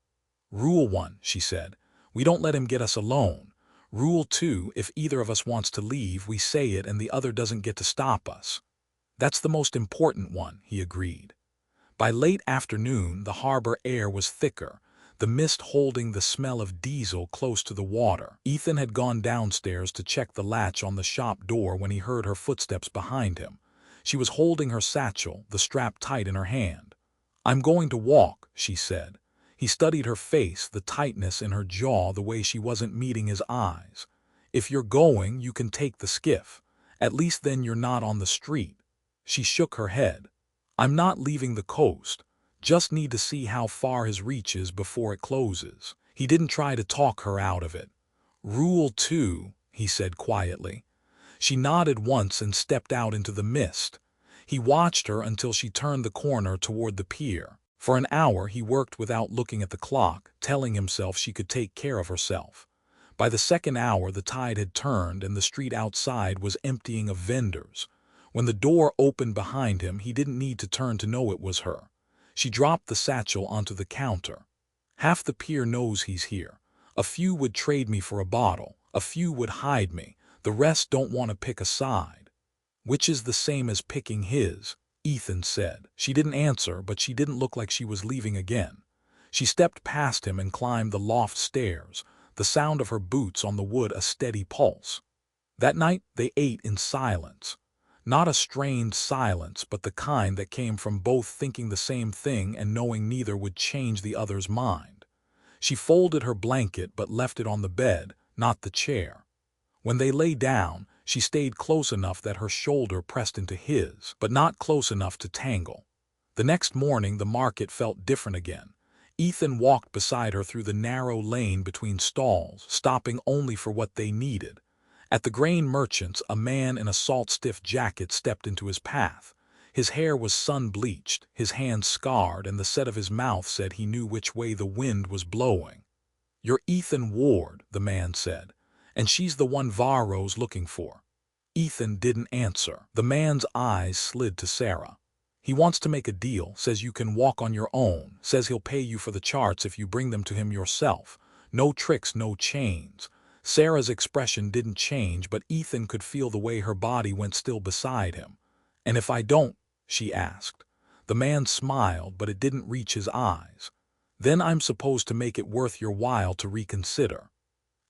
A: "Rule 1, she said. "We don't let him get us alone. Rule 2, if either of us wants to leave, we say it and the other doesn't get to stop us." "That's the most important one," he agreed. By late afternoon, the harbor air was thicker, the mist holding the smell of diesel close to the water. Ethan had gone downstairs to check the latch on the shop door when he heard her footsteps behind him. She was holding her satchel, the strap tight in her hand. "I'm going to walk," she said. He studied her face, the tightness in her jaw, the way she wasn't meeting his eyes. "If you're going, you can take the skiff. At least then you're not on the street." She shook her head. "I'm not leaving the coast. Just need to see how far his reach is before it closes." He didn't try to talk her out of it. "Rule 2, he said quietly. She nodded once and stepped out into the mist. He watched her until she turned the corner toward the pier. For an hour he worked without looking at the clock, telling himself she could take care of herself. By the second hour the tide had turned and the street outside was emptying of vendors. When the door opened behind him, he didn't need to turn to know it was her. She dropped the satchel onto the counter. "Half the pier knows he's here. A few would trade me for a bottle, a few would hide me, the rest don't want to pick a side." "Which is the same as picking his," Ethan said. She didn't answer, but she didn't look like she was leaving again. She stepped past him and climbed the loft stairs, the sound of her boots on the wood a steady pulse. That night they ate in silence. Not a strained silence, but the kind that came from both thinking the same thing and knowing neither would change the other's mind. She folded her blanket but left it on the bed, not the chair. When they lay down, she stayed close enough that her shoulder pressed into his, but not close enough to tangle. The next morning the market felt different again. Ethan walked beside her through the narrow lane between stalls, stopping only for what they needed. At the grain merchant's, a man in a salt-stiff jacket stepped into his path. His hair was sun-bleached, his hands scarred, and the set of his mouth said he knew which way the wind was blowing. "You're Ethan Ward," the man said, "and she's the one Varro's looking for." Ethan didn't answer. The man's eyes slid to Sarah. "He wants to make a deal, says you can walk on your own, says he'll pay you for the charts if you bring them to him yourself. No tricks, no chains." Sarah's expression didn't change, but Ethan could feel the way her body went still beside him. "And if I don't?" she asked. The man smiled, but it didn't reach his eyes. "Then I'm supposed to make it worth your while to reconsider."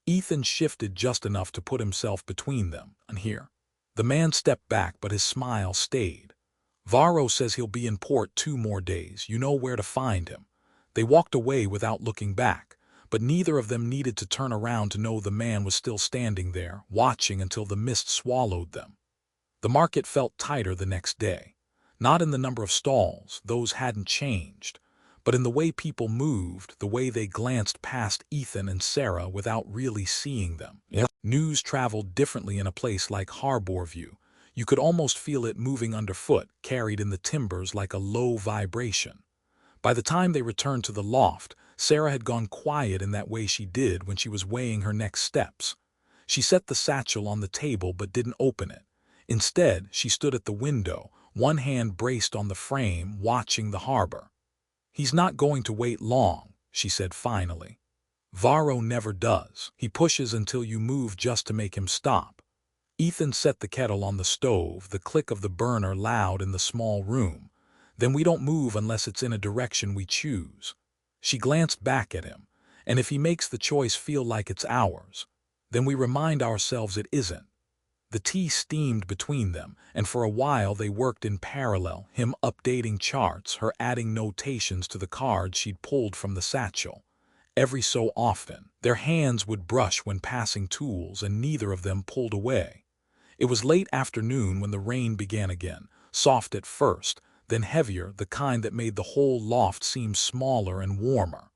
A: Ethan shifted just enough to put himself between them. "And here." The man stepped back, but his smile stayed. "Varro says he'll be in port 2 more days. You know where to find him." They walked away without looking back, but neither of them needed to turn around to know the man was still standing there, watching until the mist swallowed them. The market felt tighter the next day. Not in the number of stalls, those hadn't changed, but in the way people moved, the way they glanced past Ethan and Sarah without really seeing them. News traveled differently in a place like Harborview. You could almost feel it moving underfoot, carried in the timbers like a low vibration. By the time they returned to the loft, Sarah had gone quiet in that way she did when she was weighing her next steps. She set the satchel on the table but didn't open it. Instead, she stood at the window, one hand braced on the frame, watching the harbor. "He's not going to wait long," she said finally. "Varro never does. He pushes until you move just to make him stop." Ethan set the kettle on the stove, the click of the burner loud in the small room. "Then we don't move unless it's in a direction we choose." She glanced back at him. "And if he makes the choice feel like it's ours, then we remind ourselves it isn't." The tea steamed between them, and for a while they worked in parallel, him updating charts, her adding notations to the cards she'd pulled from the satchel. Every so often, their hands would brush when passing tools, and neither of them pulled away. It was late afternoon when the rain began again, soft at first, then heavier, the kind that made the whole loft seem smaller and warmer.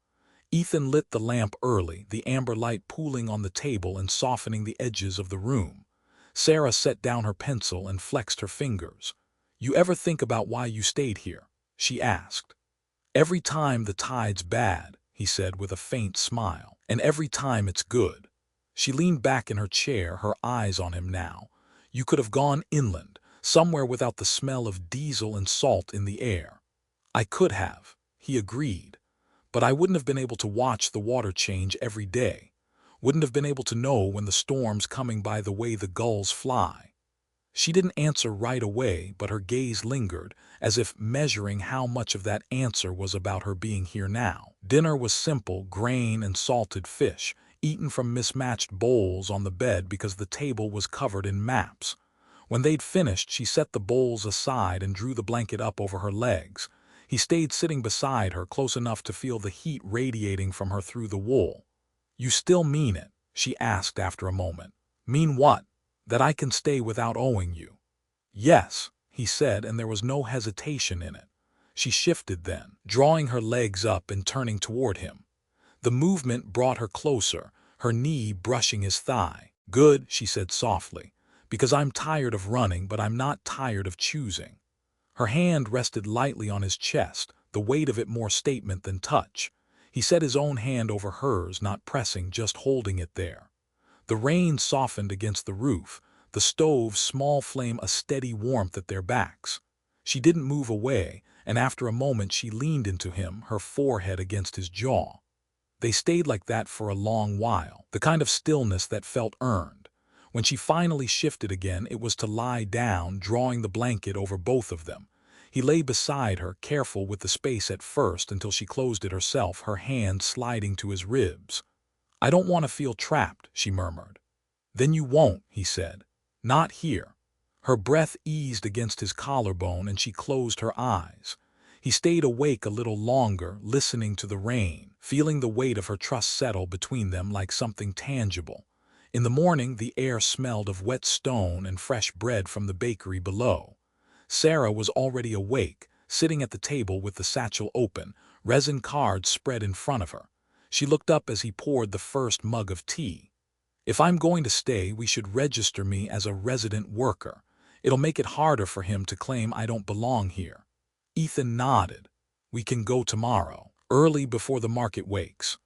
A: Ethan lit the lamp early, the amber light pooling on the table and softening the edges of the room. Sarah set down her pencil and flexed her fingers. "You ever think about why you stayed here?" she asked. "Every time the tide's bad," he said with a faint smile, "and every time it's good." She leaned back in her chair, her eyes on him now. "You could have gone inland, somewhere without the smell of diesel and salt in the air." "I could have," he agreed, "but I wouldn't have been able to watch the water change every day. Wouldn't have been able to know when the storm's coming by the way the gulls fly." She didn't answer right away, but her gaze lingered, as if measuring how much of that answer was about her being here now. Dinner was simple, grain and salted fish, eaten from mismatched bowls on the bed because the table was covered in maps. When they'd finished, she set the bowls aside and drew the blanket up over her legs. He stayed sitting beside her, close enough to feel the heat radiating from her through the wool. "You still mean it?" she asked after a moment. "Mean what?" "That I can stay without owing you." "Yes," he said, and there was no hesitation in it. She shifted then, drawing her legs up and turning toward him. The movement brought her closer, her knee brushing his thigh. "Good," she said softly, "because I'm tired of running, but I'm not tired of choosing." Her hand rested lightly on his chest, the weight of it more statement than touch. He set his own hand over hers, not pressing, just holding it there. The rain softened against the roof, the stove's small flame a steady warmth at their backs. She didn't move away, and after a moment she leaned into him, her forehead against his jaw. They stayed like that for a long while, the kind of stillness that felt earned. When she finally shifted again, it was to lie down, drawing the blanket over both of them. He lay beside her, careful with the space at first until she closed it herself, her hand sliding to his ribs. "I don't want to feel trapped," she murmured. "Then you won't," he said. "Not here." Her breath eased against his collarbone and she closed her eyes. He stayed awake a little longer, listening to the rain, feeling the weight of her trust settle between them like something tangible. In the morning, the air smelled of wet stone and fresh bread from the bakery below. Sarah was already awake, sitting at the table with the satchel open, resin cards spread in front of her. She looked up as he poured the first mug of tea. "If I'm going to stay, we should register me as a resident worker. It'll make it harder for him to claim I don't belong here." Ethan nodded. "We can go tomorrow, early before the market wakes."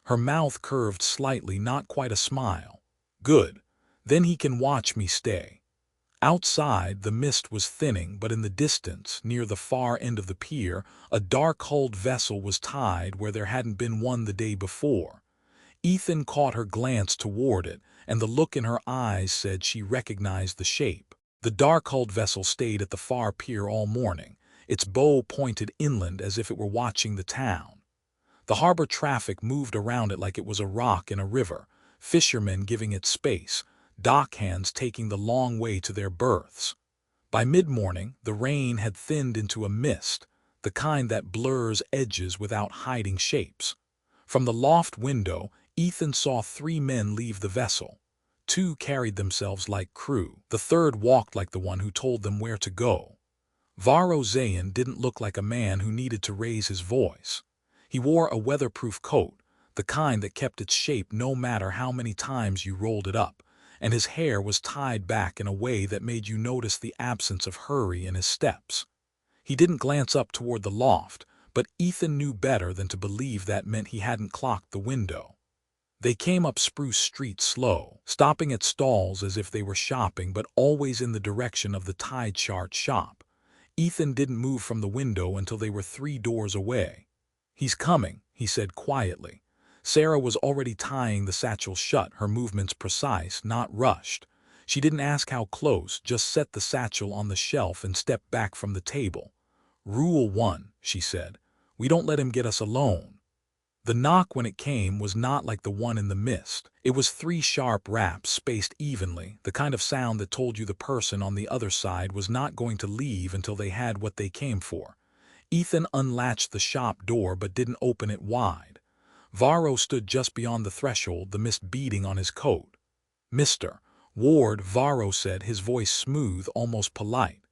A: Her mouth curved slightly, not quite a smile. "Good. Then he can watch me stay." Outside, the mist was thinning, but in the distance, near the far end of the pier, a dark-hulled vessel was tied where there hadn't been one the day before. Ethan caught her glance toward it, and the look in her eyes said she recognized the shape. The dark-hulled vessel stayed at the far pier all morning, its bow pointed inland as if it were watching the town. The harbor traffic moved around it like it was a rock in a river, fishermen giving it space, dockhands taking the long way to their berths. By mid-morning, the rain had thinned into a mist, the kind that blurs edges without hiding shapes. From the loft window, Ethan saw 3 men leave the vessel. 2 carried themselves like crew. The third walked like the one who told them where to go. Varro Zayin didn't look like a man who needed to raise his voice. He wore a weatherproof coat, the kind that kept its shape no matter how many times you rolled it up, and his hair was tied back in a way that made you notice the absence of hurry in his steps. He didn't glance up toward the loft, but Ethan knew better than to believe that meant he hadn't clocked the window. They came up Spruce Street slow, stopping at stalls as if they were shopping, but always in the direction of the tide chart shop. Ethan didn't move from the window until they were 3 doors away. "He's coming," he said quietly. Sarah was already tying the satchel shut, her movements precise, not rushed. She didn't ask how close, just set the satchel on the shelf and stepped back from the table. "Rule 1, she said. "We don't let him get us alone." The knock, when it came, was not like the one in the mist. It was 3 sharp raps spaced evenly, the kind of sound that told you the person on the other side was not going to leave until they had what they came for. Ethan unlatched the shop door but didn't open it wide. Varro stood just beyond the threshold, the mist beading on his coat. "Mr. Ward," Varro said, his voice smooth, almost polite.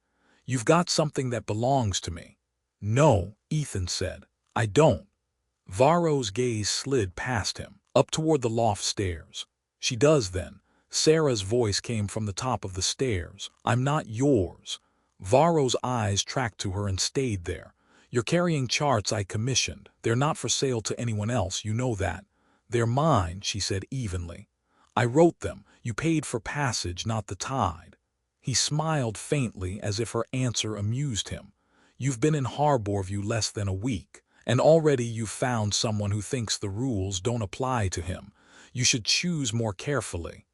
A: "You've got something that belongs to me." "No," Ethan said. "I don't." Varro's gaze slid past him, up toward the loft stairs. "She does then." Sarah's voice came from the top of the stairs. "I'm not yours." Varro's eyes tracked to her and stayed there. "You're carrying charts I commissioned. They're not for sale to anyone else, you know that." "They're mine," she said evenly. "I wrote them. You paid for passage, not the tide." He smiled faintly as if her answer amused him. "You've been in Harborview less than a week. And already you've found someone who thinks the rules don't apply to him. You should choose more carefully."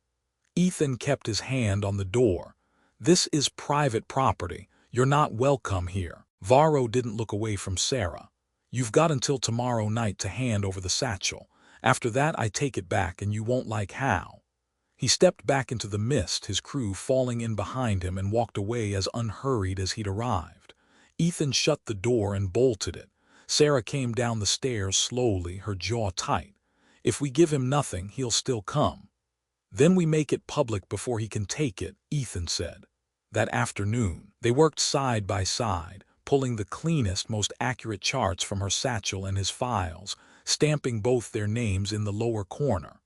A: Ethan kept his hand on the door. "This is private property. You're not welcome here." Varro didn't look away from Sarah. "You've got until tomorrow night to hand over the satchel. After that, I take it back and you won't like how." He stepped back into the mist, his crew falling in behind him, and walked away as unhurried as he'd arrived. Ethan shut the door and bolted it. Sarah came down the stairs slowly, her jaw tight. "If we give him nothing, he'll still come." "Then we make it public before he can take it," Ethan said. That afternoon, they worked side by side, pulling the cleanest, most accurate charts from her satchel and his files, stamping both their names in the lower corner.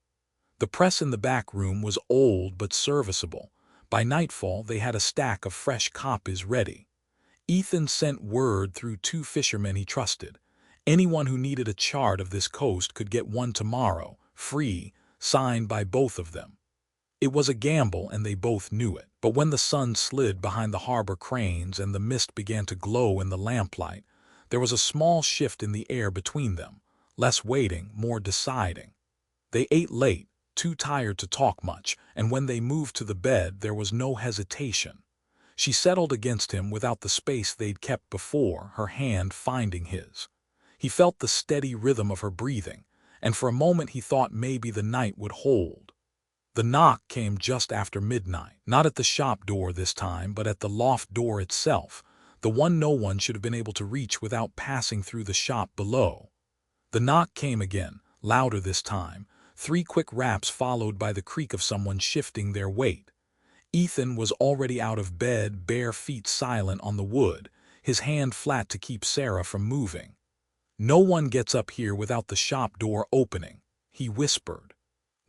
A: The press in the back room was old but serviceable. By nightfall, they had a stack of fresh copies ready. Ethan sent word through 2 fishermen he trusted. Anyone who needed a chart of this coast could get one tomorrow, free, signed by both of them. It was a gamble, and they both knew it. But when the sun slid behind the harbor cranes and the mist began to glow in the lamplight, there was a small shift in the air between them. Less waiting, more deciding. They ate late, too tired to talk much, and when they moved to the bed, there was no hesitation. She settled against him without the space they'd kept before, her hand finding his. He felt the steady rhythm of her breathing, and for a moment he thought maybe the night would hold. The knock came just after midnight, not at the shop door this time, but at the loft door itself, the one no one should have been able to reach without passing through the shop below. The knock came again, louder this time, 3 quick raps followed by the creak of someone shifting their weight. Ethan was already out of bed, bare feet silent on the wood, his hand flat to keep Sarah from moving. "No one gets up here without the shop door opening," he whispered.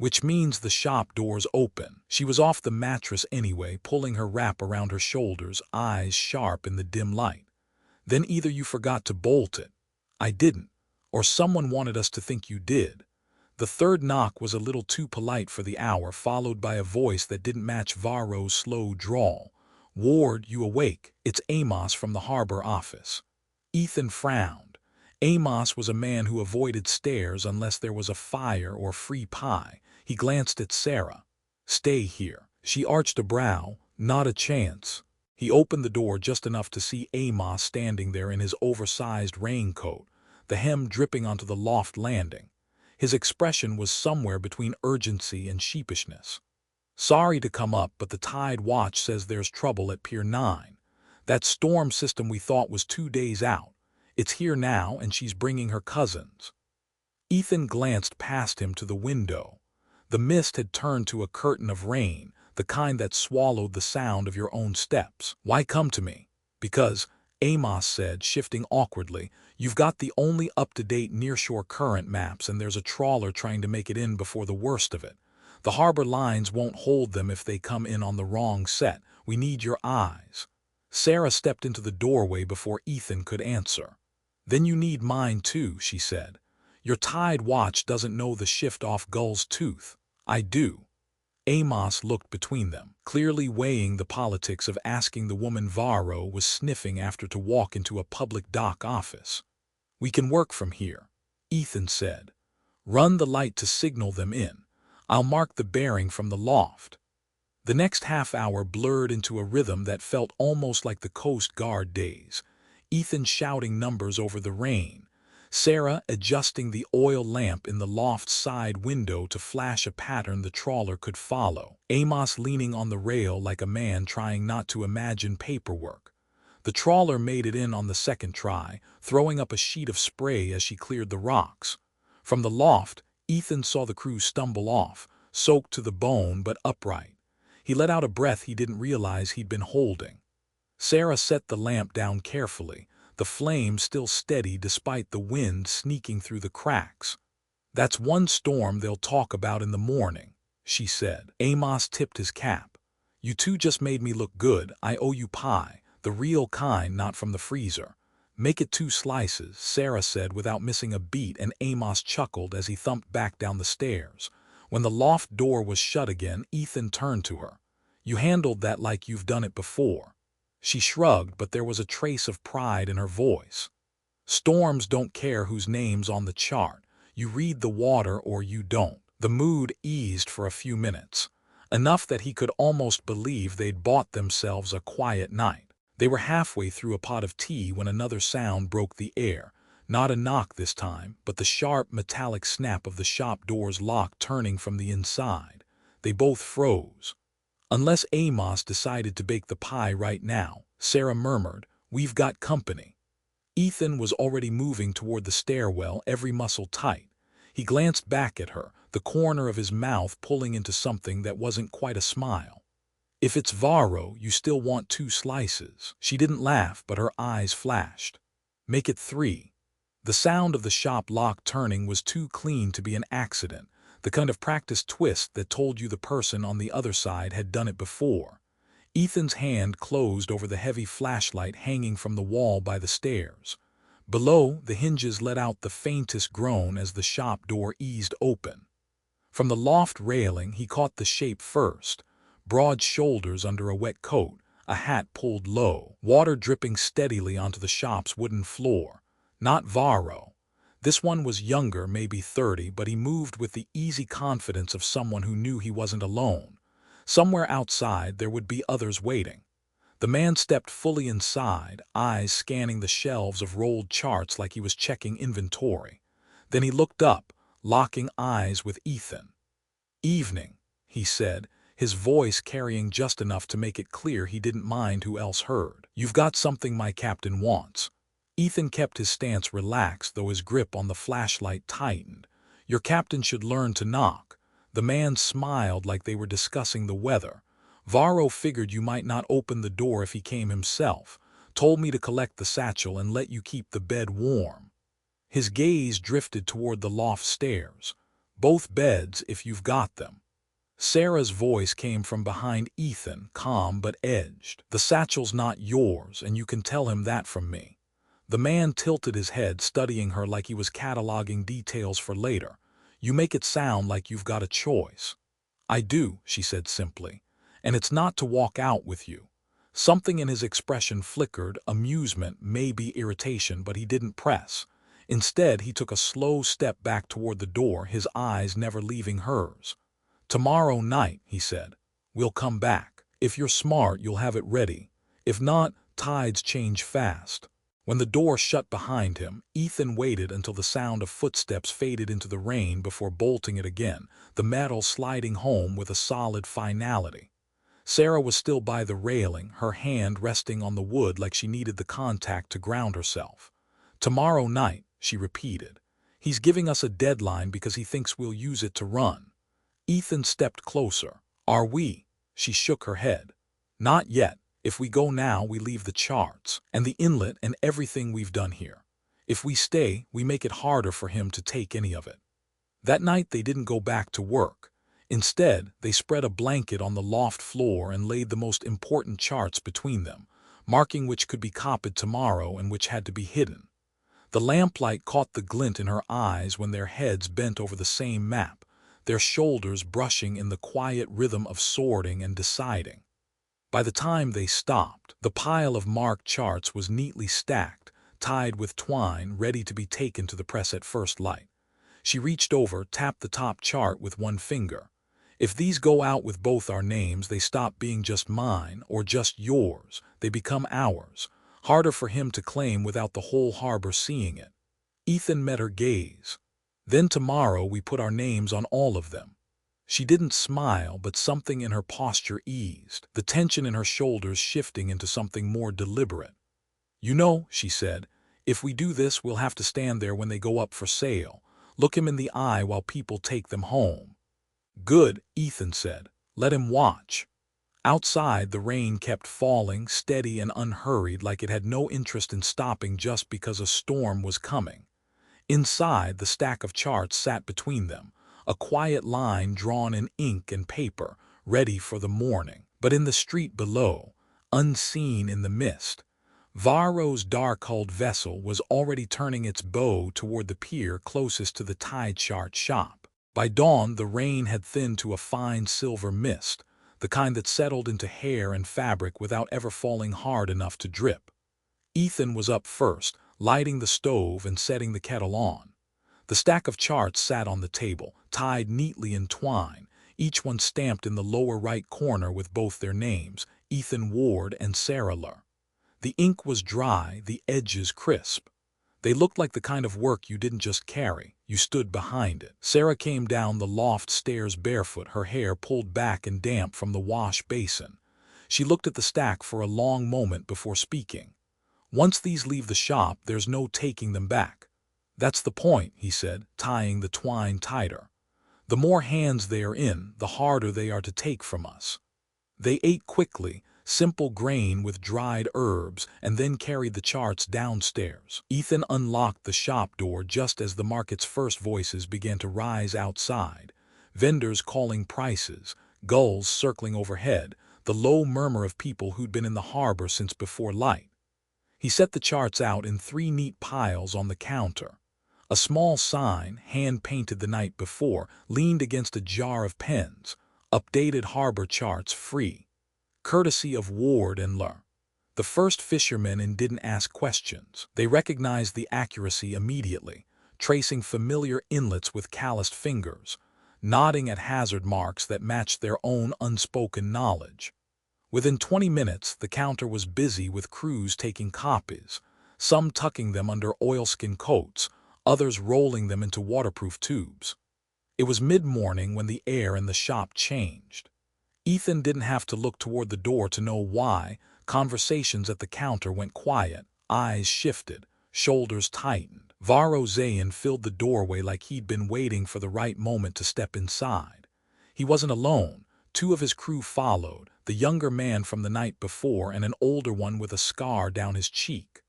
A: "Which means the shop door's open." She was off the mattress anyway, pulling her wrap around her shoulders, eyes sharp in the dim light. "Then either you forgot to bolt it." "I didn't. Or someone wanted us to think you did." The third knock was a little too polite for the hour, followed by a voice that didn't match Varro's slow drawl. "Ward, you awake? It's Amos from the harbor office." Ethan frowned. Amos was a man who avoided stairs unless there was a fire or free pie. He glanced at Sarah. "Stay here." She arched a brow. "Not a chance." He opened the door just enough to see Amos standing there in his oversized raincoat, the hem dripping onto the loft landing. His expression was somewhere between urgency and sheepishness. "Sorry to come up, but the Tide Watch says there's trouble at Pier 9. That storm system we thought was 2 days out. It's here now, and she's bringing her cousins." Ethan glanced past him to the window. The mist had turned to a curtain of rain, the kind that swallowed the sound of your own steps. "Why come to me?" "Because," Amos said, shifting awkwardly, "you've got the only up-to-date nearshore current maps, and there's a trawler trying to make it in before the worst of it. The harbor lines won't hold them if they come in on the wrong set. We need your eyes." Sarah stepped into the doorway before Ethan could answer. "Then you need mine too," she said. "Your Tide Watch doesn't know the shift off Gull's Tooth." "I do." Amos looked between them, clearly weighing the politics of asking the woman Varro was sniffing after to walk into a public dock office. "We can work from here," Ethan said. "Run the light to signal them in. I'll mark the bearing from the loft." The next half hour blurred into a rhythm that felt almost like the Coast Guard days. Ethan shouting numbers over the rain, Sarah adjusting the oil lamp in the loft side window to flash a pattern the trawler could follow, Amos leaning on the rail like a man trying not to imagine paperwork. The trawler made it in on the second try, throwing up a sheet of spray as she cleared the rocks. From the loft, Ethan saw the crew stumble off, soaked to the bone but upright. He let out a breath he didn't realize he'd been holding. Sarah set the lamp down carefully, the flame still steady despite the wind sneaking through the cracks. "That's one storm they'll talk about in the morning," she said. Amos tipped his cap. "You two just made me look good. I owe you pie, the real kind, not from the freezer." "Make it 2 slices," Sarah said without missing a beat, and Amos chuckled as he thumped back down the stairs. When the loft door was shut again, Ethan turned to her. "You handled that like you've done it before." She shrugged, but there was a trace of pride in her voice. "Storms don't care whose name's on the chart. You read the water or you don't." The mood eased for a few minutes, enough that he could almost believe they'd bought themselves a quiet night. They were halfway through a pot of tea when another sound broke the air. Not a knock this time, but the sharp, metallic snap of the shop door's lock turning from the inside. They both froze. "Unless Amos decided to bake the pie right now," Sarah murmured, "we've got company." Ethan was already moving toward the stairwell, every muscle tight. He glanced back at her, the corner of his mouth pulling into something that wasn't quite a smile. "If it's Varro, you still want 2 slices." She didn't laugh, but her eyes flashed. "Make it 3. The sound of the shop lock turning was too clean to be an accident, the kind of practiced twist that told you the person on the other side had done it before. Ethan's hand closed over the heavy flashlight hanging from the wall by the stairs. Below, the hinges let out the faintest groan as the shop door eased open. From the loft railing, he caught the shape first. Broad shoulders under a wet coat, a hat pulled low, water dripping steadily onto the shop's wooden floor. Not Varro. This one was younger, maybe 30, but he moved with the easy confidence of someone who knew he wasn't alone. Somewhere outside there would be others waiting. The man stepped fully inside, eyes scanning the shelves of rolled charts like he was checking inventory. Then he looked up, locking eyes with Ethan. "Evening," he said, his voice carrying just enough to make it clear he didn't mind who else heard. "You've got something my captain wants." Ethan kept his stance relaxed, though his grip on the flashlight tightened. "Your captain should learn to knock." The man smiled like they were discussing the weather. "Varro figured you might not open the door if he came himself. Told me to collect the satchel and let you keep the bed warm." His gaze drifted toward the loft stairs. "Both beds, if you've got them." Sarah's voice came from behind Ethan, calm but edged. "The satchel's not yours, and you can tell him that from me." The man tilted his head, studying her like he was cataloging details for later. "You make it sound like you've got a choice." "I do," she said simply. "And it's not to walk out with you." Something in his expression flickered, amusement, maybe irritation, but he didn't press. Instead, he took a slow step back toward the door, his eyes never leaving hers. "Tomorrow night," he said, "we'll come back. If you're smart, you'll have it ready. If not, tides change fast." When the door shut behind him, Ethan waited until the sound of footsteps faded into the rain before bolting it again, the metal sliding home with a solid finality. Sarah was still by the railing, her hand resting on the wood like she needed the contact to ground herself. "Tomorrow night," she repeated. "He's giving us a deadline because he thinks we'll use it to run." Ethan stepped closer. "Are we?" She shook her head. "Not yet. If we go now, we leave the charts and the inlet and everything we've done here. If we stay, we make it harder for him to take any of it." That night they didn't go back to work. Instead, they spread a blanket on the loft floor and laid the most important charts between them, marking which could be copied tomorrow and which had to be hidden. The lamplight caught the glint in her eyes when their heads bent over the same map, their shoulders brushing in the quiet rhythm of sorting and deciding. By the time they stopped, the pile of marked charts was neatly stacked, tied with twine, ready to be taken to the press at first light. She reached over, tapped the top chart with one finger. "If these go out with both our names, they stop being just mine or just yours. They become ours. Harder for him to claim without the whole harbor seeing it." Ethan met her gaze. "Then tomorrow we put our names on all of them." She didn't smile, but something in her posture eased, the tension in her shoulders shifting into something more deliberate. "You know," she said, "if we do this, we'll have to stand there when they go up for sale. Look him in the eye while people take them home." "Good," Ethan said. "Let him watch." Outside, the rain kept falling, steady and unhurried, like it had no interest in stopping just because a storm was coming. Inside, the stack of charts sat between them, a quiet line drawn in ink and paper, ready for the morning. But in the street below, unseen in the mist, Varro's dark-hulled vessel was already turning its bow toward the pier closest to the tide chart shop. By dawn, the rain had thinned to a fine silver mist, the kind that settled into hair and fabric without ever falling hard enough to drip. Ethan was up first, lighting the stove and setting the kettle on. The stack of charts sat on the table, tied neatly in twine, each one stamped in the lower right corner with both their names, Ethan Ward and Sarah Lur. The ink was dry, the edges crisp. They looked like the kind of work you didn't just carry, you stood behind it. Sarah came down the loft stairs barefoot, her hair pulled back and damp from the wash basin. She looked at the stack for a long moment before speaking. "Once these leave the shop, there's no taking them back." "That's the point," he said, tying the twine tighter. "The more hands they are in, the harder they are to take from us." They ate quickly, simple grain with dried herbs, and then carried the charts downstairs. Ethan unlocked the shop door just as the market's first voices began to rise outside. Vendors calling prices, gulls circling overhead, the low murmur of people who'd been in the harbor since before light. He set the charts out in 3 neat piles on the counter. A small sign, hand-painted the night before, leaned against a jar of pens. "Updated harbor charts free. Courtesy of Ward and Lur." The first fishermen in didn't ask questions. They recognized the accuracy immediately, tracing familiar inlets with calloused fingers, nodding at hazard marks that matched their own unspoken knowledge. Within 20 minutes, the counter was busy with crews taking copies, some tucking them under oilskin coats, others rolling them into waterproof tubes. It was mid-morning when the air in the shop changed. Ethan didn't have to look toward the door to know why. Conversations at the counter went quiet, eyes shifted, shoulders tightened. Varro Zayin filled the doorway like he'd been waiting for the right moment to step inside. He wasn't alone. Two of his crew followed, the younger man from the night before and an older one with a scar down his cheek.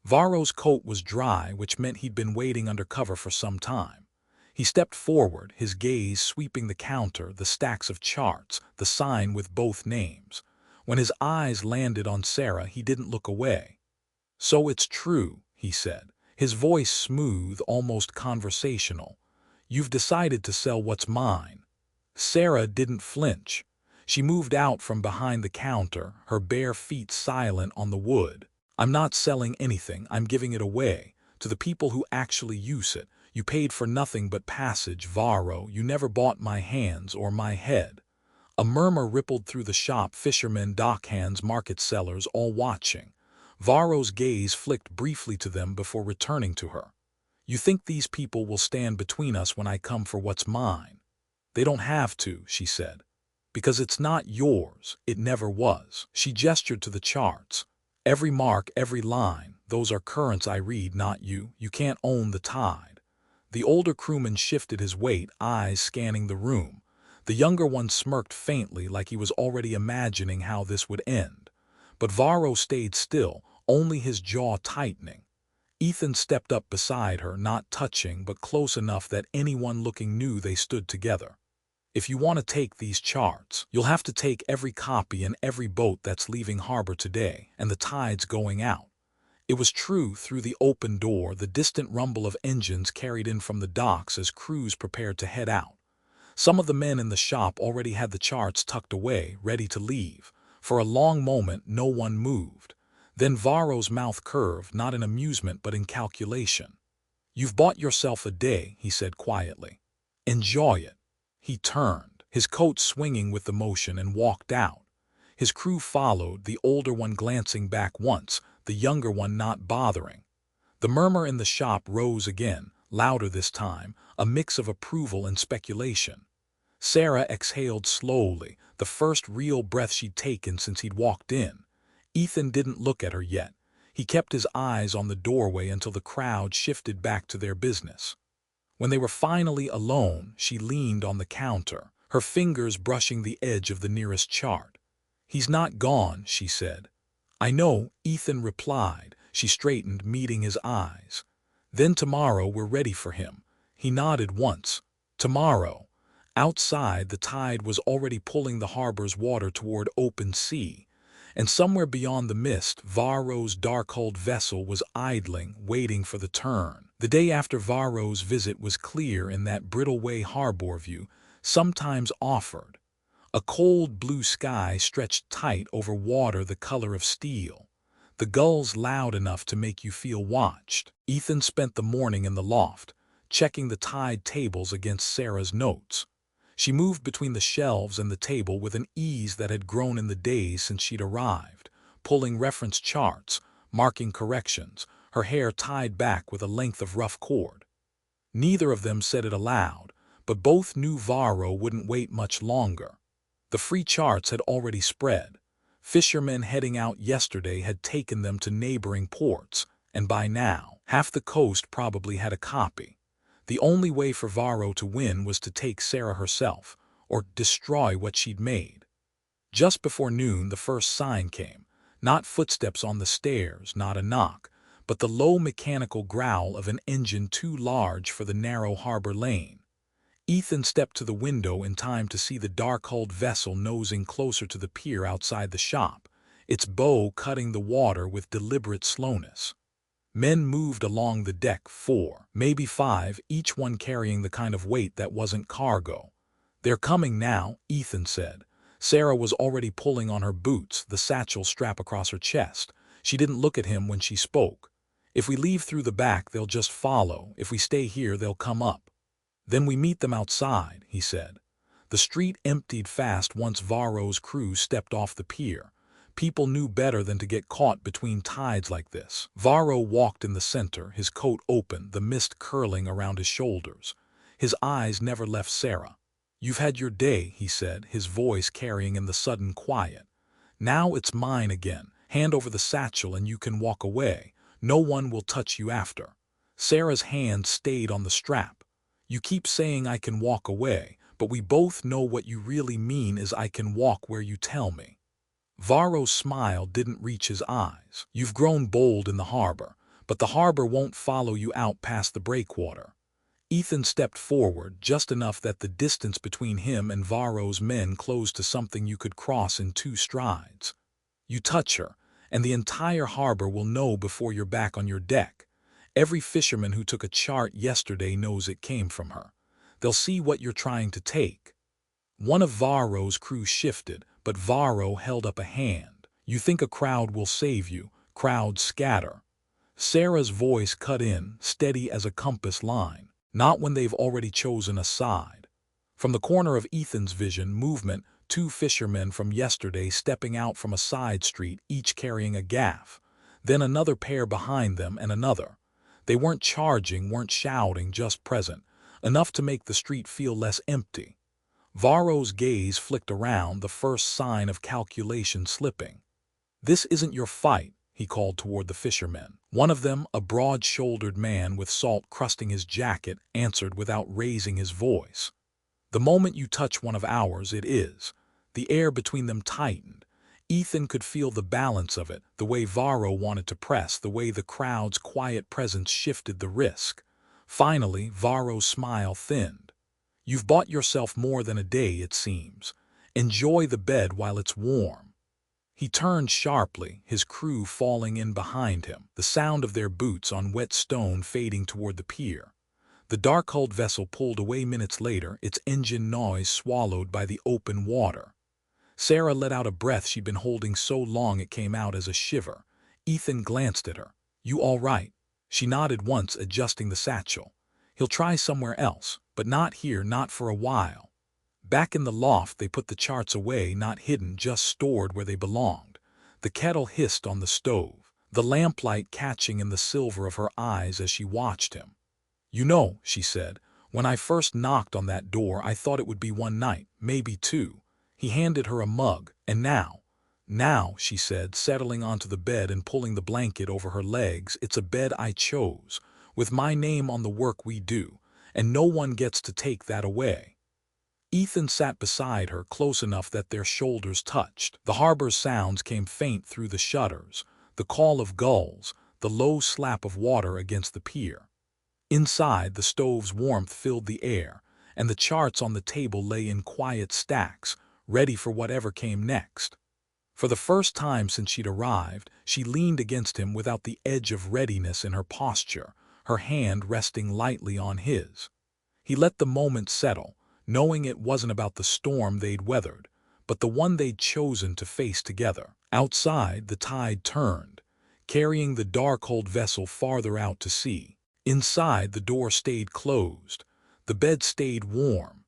A: Varro's coat was dry, which meant he'd been waiting under cover for some time. He stepped forward, his gaze sweeping the counter, the stacks of charts, the sign with both names. When his eyes landed on Sarah, he didn't look away. "So it's true," he said, his voice smooth, almost conversational. "You've decided to sell what's mine." Sarah didn't flinch. She moved out from behind the counter, her bare feet silent on the wood. "I'm not selling anything, I'm giving it away, to the people who actually use it. You paid for nothing but passage, Varro. You never bought my hands or my head." A murmur rippled through the shop, fishermen, dockhands, market sellers, all watching. Varro's gaze flicked briefly to them before returning to her. "You think these people will stand between us when I come for what's mine?" "They don't have to," she said. "Because it's not yours. It never was." She gestured to the charts. "Every mark, every line, those are currents I read, not you. You can't own the tide." The older crewman shifted his weight, eyes scanning the room. The younger one smirked faintly, like he was already imagining how this would end. But Varro stayed still, only his jaw tightening. Ethan stepped up beside her, not touching, but close enough that anyone looking knew they stood together. "If you want to take these charts, you'll have to take every copy and every boat that's leaving harbor today, and the tide's going out." It was true. Through the open door, the distant rumble of engines carried in from the docks as crews prepared to head out. Some of the men in the shop already had the charts tucked away, ready to leave. For a long moment, no one moved. Then Varro's mouth curved, not in amusement but in calculation. "You've bought yourself a day," he said quietly. "Enjoy it." He turned, his coat swinging with the motion, and walked out. His crew followed, the older one glancing back once, the younger one not bothering. The murmur in the shop rose again, louder this time, a mix of approval and speculation. Sarah exhaled slowly, the first real breath she'd taken since he'd walked in. Ethan didn't look at her yet. He kept his eyes on the doorway until the crowd shifted back to their business. When they were finally alone, she leaned on the counter, her fingers brushing the edge of the nearest chart. "He's not gone," she said. "I know," Ethan replied. She straightened, meeting his eyes. "Then tomorrow we're ready for him." He nodded once. Tomorrow. Outside, the tide was already pulling the harbor's water toward open sea. And somewhere beyond the mist, Varro's dark-hulled vessel was idling, waiting for the turn. The day after Varro's visit was clear in that brittle way harbor view sometimes offered. A cold blue sky stretched tight over water the color of steel. The gulls loud enough to make you feel watched. Ethan spent the morning in the loft, checking the tide tables against Sarah's notes. She moved between the shelves and the table with an ease that had grown in the days since she'd arrived, pulling reference charts, marking corrections, her hair tied back with a length of rough cord. Neither of them said it aloud, but both knew Varro wouldn't wait much longer. The free charts had already spread. Fishermen heading out yesterday had taken them to neighboring ports, and by now, half the coast probably had a copy. The only way for Varro to win was to take Sarah herself, or destroy what she'd made. Just before noon, the first sign came. Not footsteps on the stairs, not a knock, but the low mechanical growl of an engine too large for the narrow harbor lane. Ethan stepped to the window in time to see the dark-hulled vessel nosing closer to the pier outside the shop, its bow cutting the water with deliberate slowness. Men moved along the deck, 4, maybe 5, each one carrying the kind of weight that wasn't cargo. "They're coming now," Ethan said. Sarah was already pulling on her boots, the satchel strap across her chest. She didn't look at him when she spoke. "If we leave through the back, they'll just follow. If we stay here, they'll come up." "Then we meet them outside," he said. The street emptied fast once Varro's crew stepped off the pier. People knew better than to get caught between tides like this. Varro walked in the center, his coat open, the mist curling around his shoulders. His eyes never left Sarah. "You've had your day," he said, his voice carrying in the sudden quiet. "Now it's mine again. Hand over the satchel and you can walk away. No one will touch you after." Sarah's hand stayed on the strap. "You keep saying I can walk away, but we both know what you really mean is I can walk where you tell me." Varro's smile didn't reach his eyes. "You've grown bold in the harbor, but the harbor won't follow you out past the breakwater." Ethan stepped forward, just enough that the distance between him and Varro's men closed to something you could cross in 2 strides. "You touch her, and the entire harbor will know before you're back on your deck. Every fisherman who took a chart yesterday knows it came from her. They'll see what you're trying to take." One of Varro's crew shifted, but Varro held up a hand. "You think a crowd will save you. Crowds scatter." Sarah's voice cut in, steady as a compass line. "Not when they've already chosen a side." From the corner of Ethan's vision, movement, 2 fishermen from yesterday stepping out from a side street, each carrying a gaff. Then another pair behind them and another. They weren't charging, weren't shouting, just present, enough to make the street feel less empty. Varro's gaze flicked around, the first sign of calculation slipping. "This isn't your fight," he called toward the fishermen. One of them, a broad-shouldered man with salt crusting his jacket, answered without raising his voice. "The moment you touch one of ours, it is." The air between them tightened. Ethan could feel the balance of it, the way Varro wanted to press, the way the crowd's quiet presence shifted the risk. Finally, Varro's smile thinned. "You've bought yourself more than a day, it seems. Enjoy the bed while it's warm." He turned sharply, his crew falling in behind him, the sound of their boots on wet stone fading toward the pier. The dark-hulled vessel pulled away minutes later, its engine noise swallowed by the open water. Sarah let out a breath she'd been holding so long it came out as a shiver. Ethan glanced at her. "You all right?" She nodded once, adjusting the satchel. "He'll try somewhere else, but not here, not for a while." Back in the loft, they put the charts away, not hidden, just stored where they belonged. The kettle hissed on the stove, the lamplight catching in the silver of her eyes as she watched him. "You know," she said, "when I first knocked on that door, I thought it would be 1 night, maybe 2. He handed her a mug, and now, she said, settling onto the bed and pulling the blanket over her legs, "it's a bed I chose, with my name on the work we do, and no one gets to take that away." Ethan sat beside her, close enough that their shoulders touched. The harbor's sounds came faint through the shutters, the call of gulls, the low slap of water against the pier. Inside, the stove's warmth filled the air, and the charts on the table lay in quiet stacks, ready for whatever came next. For the first time since she'd arrived, she leaned against him without the edge of readiness in her posture, her hand resting lightly on his. He let the moment settle, knowing it wasn't about the storm they'd weathered, but the one they'd chosen to face together. Outside, the tide turned, carrying the dark-hulled vessel farther out to sea. Inside, the door stayed closed, the bed stayed warm,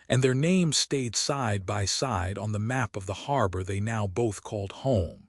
A: and their names stayed side by side on the map of the harbor they now both called home.